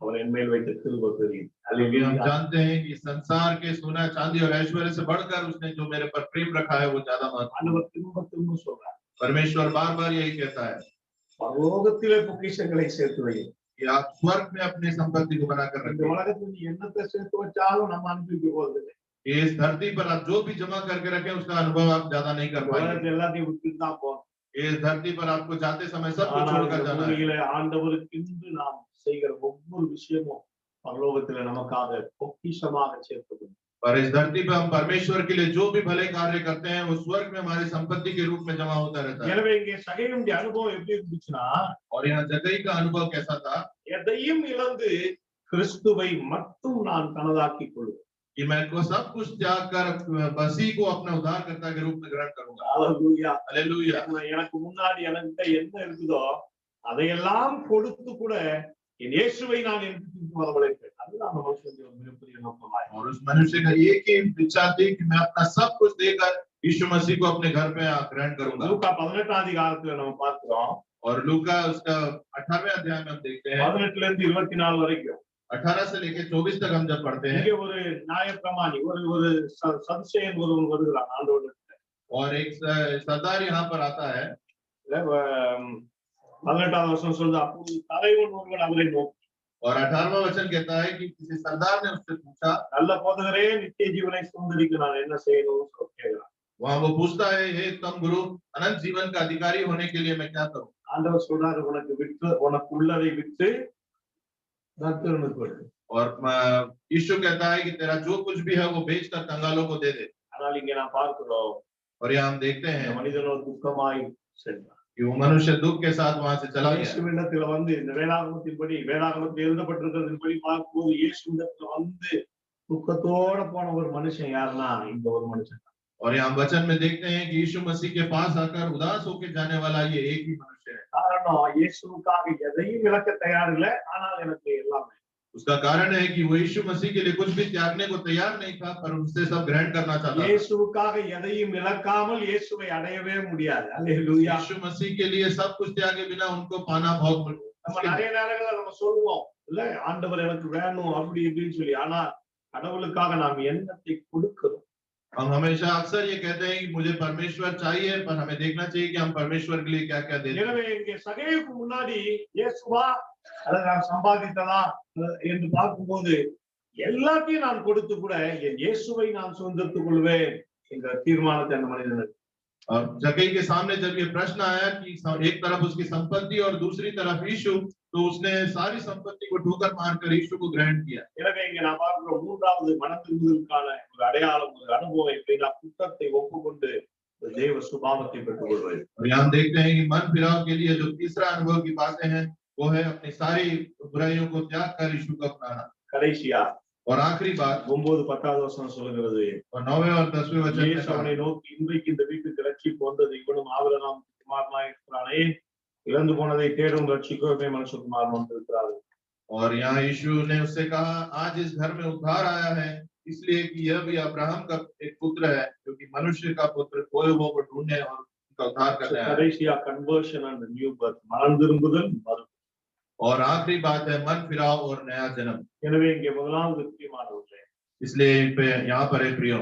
அவர் என் மேல் வைத்த கிருபை தெரியும்। क्योंकि हम जानते हैं कि संसार के सोना चांदी और ऐश्वर्य से बढ़कर उसने जो मेरे पर प्रेम रखा है वो ज्यादा महत्वपूर्ण। ஆண்டவர் திரும்ப திரும்ப சொல்றார், परमेश्वर बार बार यही कहता है, பரலோகத்திலே பொக்கிஷங்களை சேர்த்து வை। कि आप स्वर्ग में अपनी संपत्ति को बनाकर இந்த रखें। உலகத்தில் நீ என்னத்தை சேர்த்து வச்சாலும் நம்ம அனுபவிக்க போவதில்லை। इस धरती पर आप जो भी जमा करके रखें उसका अनुभव आप ज्यादा नहीं कर पाएंगे। உலகத்தை எல்லாத்தையும் விட்டுட்டு தான் போகணும்। इस धरती पर आपको जाते समय सब कुछ ஆனால் छोड़कर இந்த जाना है। பூமியிலே ஆண்டவருக்கு இன்று நாம் செய்கிற ஒவ்வொரு விஷயமும் பரலோகத்திலே நமக்காக பொக்கிஷமாக சேர்த்து। पर इस धरती पर हम परमेश्वर के लिए जो भी भले कार्य करते हैं वो स्वर्ग में हमारी संपत्ति के रूप में जमा होता रहता है। எனவே இங்கே சகையுடைய அனுபவம் எப்படி இருந்துச்சுன்னா, और यहाँ जक्कई का अनुभव कैसा था? எதையும் இழந்து கிறிஸ்துவை மட்டும் நான் தனதாக்கிக் கொள்வேன்। कि मैं को सब कुछ त्याग कर मसीह को अपना उद्धारकर्ता के रूप में ग्रहण करूंगा। அல்லேலூயா। हालेलुया। எனக்கு முன்னாடி என்கிட்ட என்ன இருக்குதோ அதையெல்லாம் கொடுத்து கூட என் இயேசுவை நான் என்று வரவழைப்பேன். அதுதான் அந்த மனுஷனுடைய ஒரு மிகப்பெரிய நோக்கமாய். और उस मनुष्य का एक ही विचार थी कि मैं अपना सब कुछ देकर यीशु मसीह को अपने घर में ग्रहण करूंगा। லூக்கா 18ஆம் அதிகாரத்துல நம்ம பார்க்கிறோம். और लूका उसका 18वें अध्याय में हम देखते हैं 18 ல இருந்து 24 வரைக்கும் 18 से लेकर 24 तक हम जब पढ़ते हैं இங்கே ஒரு நியாயப்பிரமாணி ஒரு சதுசேயன் ஒருவன் வருகிறான் ஆண்டவரிடத்துல. और एक सरदार यहाँ पर आता है 18ஆம் வசனம் சொல்லுது, அப்போது தலைவன் ஒருவன் அவரை நோக்கி, और 18वां वचन कहता है कि किसी सरदार ने उससे पूछा, நல்ல போதகரே, நித்திய ஜீவனை சுதந்தரிக்க நான் என்ன செய்யணும்னு கேட்கிறான். वहां वो पूछता है, हे उत्तम गुरु, अनंत जीवन का अधिकारी होने के लिए मैं क्या करूं? ஆண்டவர் சொல்றாரு, உனக்கு உள்ளதை விட்டு நற்கருணுக்கு கொடு. और यीशु कहता है कि तेरा जो कुछ भी है वो बेचकर कंगालों को दे दे। ஆனால் இங்கே நான் பார்க்கிறோம், और यहाँ हम देखते हैं மனிதனோ துக்கமாய் சென்றான். कि वो मनुष्य दुख के साथ वहां से चला गया। இயேசுவிடத்துல வந்து இந்த வேதாகமத்தில் எழுதப்பட்டிருக்கிறதின்படி பார்க்கும்போது இயேசுவிடத்துல வந்து துக்கத்தோட போன ஒரு மனுஷன் யாருன்னா இந்த ஒரு மனுஷன். और यहाँ वचन में देखते हैं कि यीशु मसीह के पास आकर उदास होकर जाने वाला ये एक ही मनुष्य है। காரணம், இயேசுவுக்காக எதையும் இழக்க தயார் இல்லை, ஆனால் எனக்கு எல்லாமே. उसका कारण है कि वो यीशु मसीह के लिए कुछ भी त्यागने को तैयार नहीं था, पर उससे सब ग्रहण करना चाहता था। இயேசுவுக்காக எதையும் இழக்காமல் இயேசுவை அடையவே முடியாது. அல்லேலூயா. यीशु मसीह के लिए सब कुछ त्यागे बिना उनको पाना बहुत நம்ம நிறைய நேரங்கள்ல நம்ம சொல்லுவோம் இல்ல, ஆண்டவர் எனக்கு வேணும் அப்படி இப்படின்னு சொல்லி, ஆனா கடவுளுக்காக நாம் என்னத்தை கொடுக்கிறோம்? हम हमेशा अक्सर ये कहते हैं कि मुझे परमेश्वर चाहिए, पर हमें देखना चाहिए कि हम परमेश्वर के लिए क्या क्या देते हैं। எனவே இங்கே சகேயுக்கு முன்னாடி இயேசுவா அதை நான் சம்பாதித்ததா என்று பார்க்கும்போது எல்லாத்தையும் நான் கொடுத்து கூட என் இயேசுவை நான் சுதந்திரத்துக் கொள்வேன் என்ற தீர்மானத்தை அந்த மனிதனுக்கு. और जक्कई के सामने जब ये प्रश्न आया कि एक तरफ उसकी संपत्ति और दूसरी तरफ यीशु, तो उसने सारी संपत्ति को ठोकर मारकर यीशु को ग्रहण किया। எனவே இங்கே நான் பார்க்கிறோம், மூன்றாவது மனம் திரும்புதலுக்கான ஒரு அடையாளம், ஒரு அனுபவம், இப்படின்னா குற்றத்தை ஒப்புக்கொண்டு தேவ சுபாவத்தை பெற்றுக் கொள்வது। और यहाँ देखते हैं कि मन फिराव के लिए जो तीसरा अनुभव की बातें हैं वो है अपनी सारी बुराइयों को त्याग कर यीशु को अपनाना। கடைசியா और आखिरी बात 9-10 वचனம் சொல்லுகிறது, और 9वें और 10वें वचन में அவனை நோக்கி, இன்றைக்கு இந்த வீட்டுக்கு ரட்சிப்பு வந்தது, இவனும் ஆபிரகாம் குமாரனாய் இருக்கிறானே, இழந்து போனதை தேடும் ரட்சிக்கவே மனுஷகுமாரன் வந்திருக்கிறார்। और यहाँ यीशु ने उससे कहा, आज इस घर में उद्धार आया है, इसलिए कि यह भी अब्राहम का एक पुत्र है, क्योंकि मनुष्य का पुत्र खोए हुओं को ढूंढने और उनका उद्धार करने आया। கடைசியா கன்வர்ஷன் அண்ட் நியூ பர்த், மனம் திரும்புதல், और आखिरी बात है मन फिराव और नया जन्म। எனவே இங்கே முதலாவது முக்கியமானது, इसलिए यहाँ पर है प्रियो,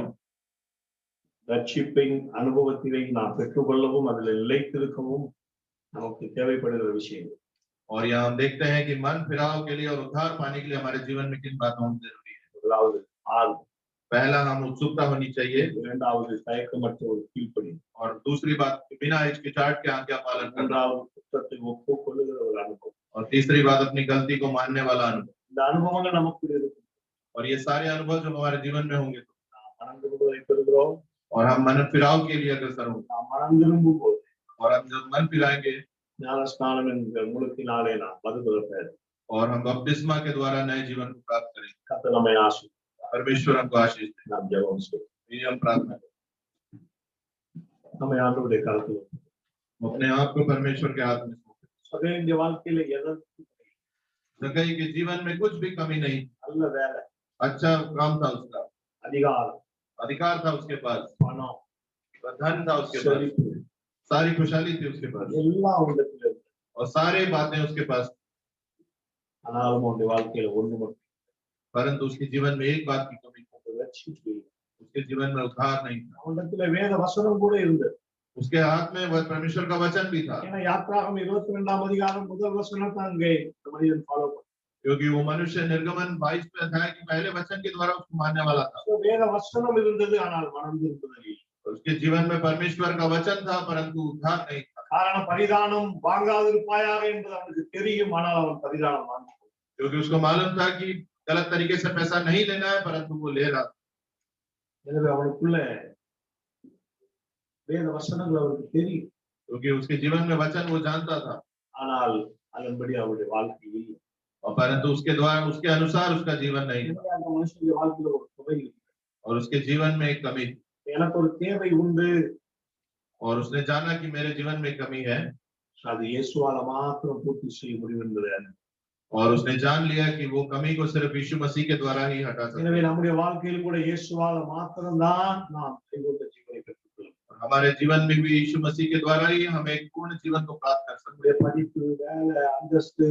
ரட்சிப்பின் அனுபவத்திலே நாம் பெற்றுக்கொள்ளவும் அதில் நிலைத்திருக்கவும் நமக்கு தேவைப்படுகிற விஷயங்கள்। और यहाँ हम देखते हैं कि मन फिराव के लिए और उद्धार पाने के लिए हमारे जीवन में किन बातों की जरूरी है। முதலாவது ஆர்வம், पहला हम उत्सुकता होनी चाहिए, இரண்டாவது தயக்கமற்ற ஒரு கீழ்ப்படி, और दूसरी बात बिना हिचकिचाहट के आज्ञा पालन करना, மூன்றாவது குற்றத்தை ஒப்புக்கொள்ளுகிற ஒரு அனுபவம், और तीसरी बात अपनी गलती को मानने वाला अनुभव। இந்த அனுபவங்கள் நமக்கு இருக்கும்। और ये सारे अनुभव जो हमारे जीवन में होंगे, நாம் மனம் திரும்புவதை பெறுகிறோம், और हम मन फिराव के लिए अग्रसर होंगे, நாம் மனம் திரும்பும் போது और हम जब मन फिराएंगे ஞானஸ்நானம் என்கிற மூலத்தினாலே நாம் மறுபெறுகிறோம், और हम बपतिस्मा के द्वारा नए जीवन को प्राप्त करेंगे। கர்த்தர் நம்மை ஆசீர்வதிப்பார்। परमेश्वर हमको आशीष दे। நாம் ஜெபம் செய்வோம்। ये हम प्रार्थना करें, நம்மை ஆண்டவருடைய கரத்தில் अपने आप को परमेश्वर के हाथ में सौंपें। சகேயுடைய வாழ்க்கையில எதற்கு जक्कई के जीवन में कुछ भी कमी नहीं, நல்ல வேலை, अच्छा काम था उसका, அதிகாரம், अधिकार था उसके पास, பணம், धन था उसके पास, செழிப்பு, सारी खुशहाली थी उसके पास, எல்லாம் உண்டத்தில் இருக்கு। और सारे बातें उसके पास, ஆனாலும் அவனுடைய வாழ்க்கையில ஒன்று மட்டும், परंतु उसके जीवन में एक बात की कमी थी, ரட்சிப்பு இல்லை। उसके जीवन में उद्धार नहीं था। அவனிடத்துல வேத வசனம் கூட இருந்தது। उसके हाथ में वह परमेश्वर का वचन भी था, ஏன்னா யாத்ராகமம் 22ஆம் அதிகாரம் முதல் வசனத்தை அங்கே இந்த மனிதன் ஃபாலோ பண்ணான்। क्योंकि वो मनुष्य निर्गमन 22वें अध्याय के पहले वचन के द्वारा उसको मानने वाला था। வேத வசனம் இருந்தது, ஆனால் மனம் திரும்புதல் இல்லை। उसके जीवन में परमेश्वर का वचन था, परंतु उद्धार नहीं था। காரணம், பரிதானம் வாங்காதிருப்பாயாக என்பது அவனுக்கு தெரியும், ஆனால் அவன் பரிதானம் வாங்கினான்। क्योंकि उसको मालूम था कि गलत तरीके से पैसा नहीं लेना है, परंतु वो ले रहा था। எனவே அவனுக்குள்ள வேத வசனங்கள் அவருக்கு தெரியும், क्योंकि उसके जीवन में वचन वो जानता था, ஆனால் அதன்படி அவருடைய வாழ்க்கை இல்லை। और परंतु उसके द्वारा उसके अनुसार उसका जीवन नहीं था, அந்த மனுஷனுடைய வாழ்க்கையில ஒரு குறை இருக்கு। और उसके जीवन में एक कमी थी, எனக்கு ஒரு தேவை உண்டு, और उसने जाना कि मेरे जीवन में कमी है। அது இயேசுவால மாத்திரம் பூர்த்தி செய்ய முடியும் என்பதை और उसने जान लिया कि वो कमी को सिर्फ यीशु मसीह के द्वारा ही हटा सकते எனவே हैं। நம்முடைய வாழ்க்கையில் கூட இயேசுவால மாத்திரம்தான் நாம் கைகொண்ட ஜீவனை பெற்றுக்கொள்ளும். और हमारे जीवन में भी यीशु मसीह के द्वारा ही हम एक पूर्ण जीवन को प्राप्त कर सकते நம்முடைய படிப்பு, வேலை, அந்தஸ்து,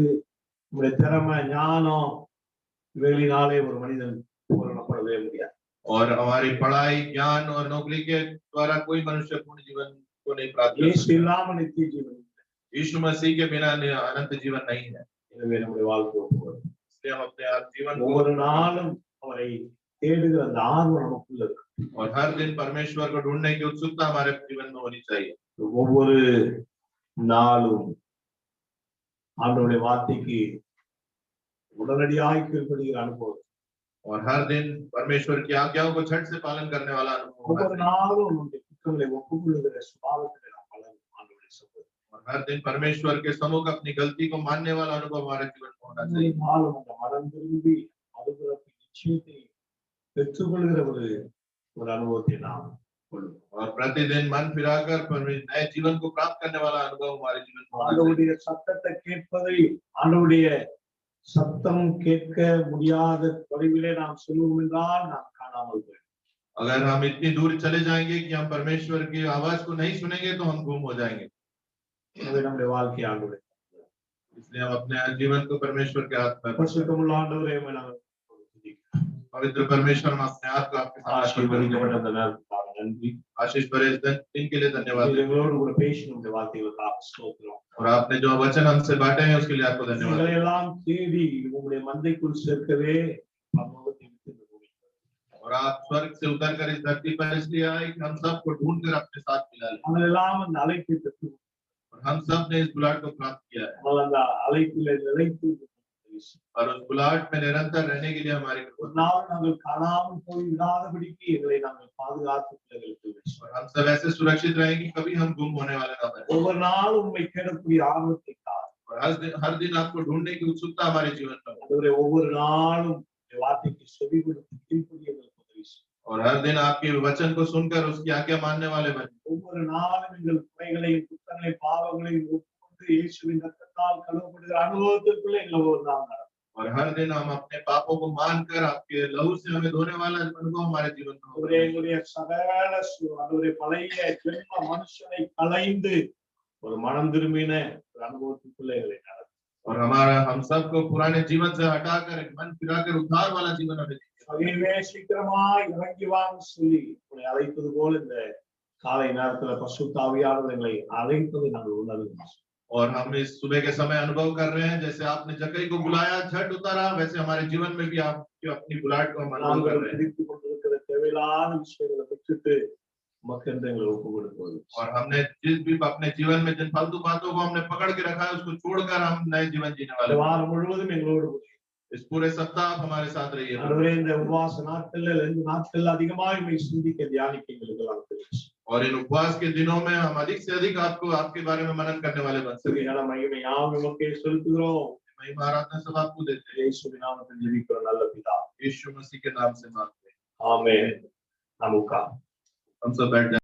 நம்முடைய திறமை, ஞானம் இவைகளினாலே ஒரு மனிதன் பூரணப்படவே முடியாது. और हमारी पढ़ाई, ज्ञान और नौकरी के द्वारा कोई मनुष्य पूर्ण जीवन को नहीं प्राप्त कर இயேசு सकता। இல்லாமல் நித்திய ஜீவன் இல்லை. यीशु मसीह के बिना अनंत जीवन नहीं है। எனவே நம்முடைய வாழ்க்கை ஒப்புக்கொள்ளும். इसलिए हम अपने जीवन को ஒவ்வொரு நாளும் அவரை தேடுகிற அந்த ஆர்வம் நமக்குள்ள இருக்கு. और हर दिन परमेश्वर को ढूंढने की उत्सुकता हमारे जीवन में होनी चाहिए। ஒவ்வொரு நாளும் ஆண்டவருடைய வார்த்தைக்கு உடனடியாக கீழ்ப்படிகிற அனுபவம். और हर दिन परमेश्वर की आज्ञाओं को झट से पालन करने वाला अनुभव होना ஒவ்வொரு चाहिए। நாளும் நம்முடைய குற்றங்களை ஒப்புக்கொள்ளுகிற சுபாவத்தை நாம் பலன் ஆண்டவருடைய சொல்வது. और हर दिन परमेश्वर के सम्मुख अपनी गलती को मानने वाला अनुभव हमारे जीवन में होना ஒவ்வொரு चाहिए। நாளும் அந்த மனம் திரும்பி மறுபிறப்பின் நிச்சயத்தை பெற்றுக்கொள்கிற ஒரு அனுபவத்தை நாம் கொள்ளும். और प्रतिदिन मन फिराकर नए जीवन को प्राप्त करने वाला अनुभव हमारे जीवन में होना चाहिए। ஆண்டவருடைய சத்தத்தை கேட்பதை ஆண்டவருடைய சத்தம் கேட்க முடியாத தொலைவிலே நாம் செல்வோம் என்றால் நாம் காணாமல் போயிடும். अगर हम इतनी दूर चले जाएंगे कि हम परमेश्वर की आवाज को नहीं सुनेंगे तो हम गुम हो जाएंगे। எனவே நம்முடைய வாழ்க்கை ஆண்டவருடைய. इसलिए हम अपने जीवन को परमेश्वर के हाथ में பரிசுத்தமுள்ள ஆண்டவரே உம்மை நாங்கள் துதிக்கிறோம். पवित्र परमेश्वर हम अपने आप को आपके सामने ஆசீர்வதிக்கப்பட்ட அந்த நேரத்துக்காக நன்றி. आशीष भरे इस दिन के लिए धन्यवाद। நீர் எங்களோடு கூட பேசின உம்முடைய வார்த்தைகளுக்காக ஸ்தோத்திரம். और आपने जो वचन हमसे बांटे हैं उसके लिए आपको धन्यवाद। எங்களை எல்லாம் தேடி உம்முடைய மந்தைக்குள் சேர்க்கவே பரலோகத்தை விட்டு இந்த பூமிக்கு வந்தீர். और आप स्वर्ग से उतर कर इस धरती पर इसलिए आए कि हम सबको ढूंढ कर अपने साथ मिला लें। நாங்கள் எல்லாம் அந்த அழைப்பை பெற்று और हम सब ने इस बुलाहट को प्राप्त किया है நாங்கள் அந்த அழைப்பிலே நிலைத்து और उस बुलाहट में निरंतर रहने के लिए हमारी ஒரு நாள் நாங்கள் காணாமல் போய் விடாதபடிக்கு எங்களை நாங்கள் பாதுகாத்து பிள்ளைகளுக்கு और हम सब ऐसे सुरक्षित रहें कि कभी हम गुम होने वाले ना बने। ஒவ்வொரு நாளும் உண்மை தேடக்கூடிய ஆர்வத்தை தார். और हर दिन आपको ढूंढने की उत्सुकता हमारे जीवन में हो। ஆண்டவரே ஒவ்வொரு நாளும் உம்முடைய வார்த்தைக்கு செவி கொடுத்து கீழ்ப்படிய எங்களுக்கு உதவி செய்யும். और हर दिन आपके वचन को सुनकर उसकी आज्ञा मानने वाले बने। ஒவ்வொரு நாளும் எங்கள் குறைகளையும் குற்றங்களையும் பாவங்களையும் ஒப்புக்கொண்டு இயேசுவின் ரத்தத்தால் கழுவப்படுகிற அனுபவத்திற்குள்ளே எங்களை ஒரு நாள் நடக்கும். और हर दिन हम अपने पापों को मानकर आपके लहू से हमें धोने वाला अनुभव हमारे जीवन में हो। ஆண்டவரே எங்களுடைய சகல ஆண்டவரே பழைய ஜென்ம மனுஷனை களைந்து ஒரு மனம் திரும்பின ஒரு அனுபவத்திற்குள்ளே எங்களை நடக்கும். और हम सबको पुराने जीवन से हटाकर एक मन फिराकर उद्धार वाला जीवन हमें दीजिए। சகலமே சீக்கிரமாய் இறங்கி வான்னு சொல்லி உங்களை அழைத்தது போல இந்த காலை நேரத்துல பரிசுத்த ஆவியானவர் எங்களை அழைத்ததை நாங்கள் உணர்கிறோம். और हम इस सुबह के समय अनुभव कर रहे हैं जैसे आपने जकई को बुलाया झट उतारा, वैसे हमारे जीवन में भी आप अपनी बुलाहट को हम अनुभव कर रहे हैं। பிடித்துக் கொண்டிருக்கிற தேவையில்லாத விஷயங்களை விட்டுட்டு மக்கள் எங்களை ஒப்பு கொடுப்போம். और हमने जिस भी अपने जीवन में जिन फालतू बातों को हमने पकड़ के रखा है उसको छोड़कर हम नए जीवन जीने वाले हैं। வாரம் முழுவதும் எங்களோடு इस पूरे सप्ताह आप हमारे साथ रहिए। ஆண்டவரே இந்த உபவாச நாட்கள்ல 2 நாட்கள் அதிகமாக உம்மை சிந்திக்க தியானிக்க எங்களுக்கு எல்லாம் தெரியும். और इन उपवास के दिनों में हम अधिक से अधिक आपको आपके बारे में मनन करने वाले बन सके। மகிமை யாவும் உமக்கே செலுத்துகிறோம். महिमा आराधना सब आपको देते हैं। இயேசுவின் நாமத்தில் ஜெபிக்கிறோம் நல்ல பிதா. यीशु मसीह के नाम से मांगते हैं। ஆமென். நமக்கா हम सब बैठ जाएं।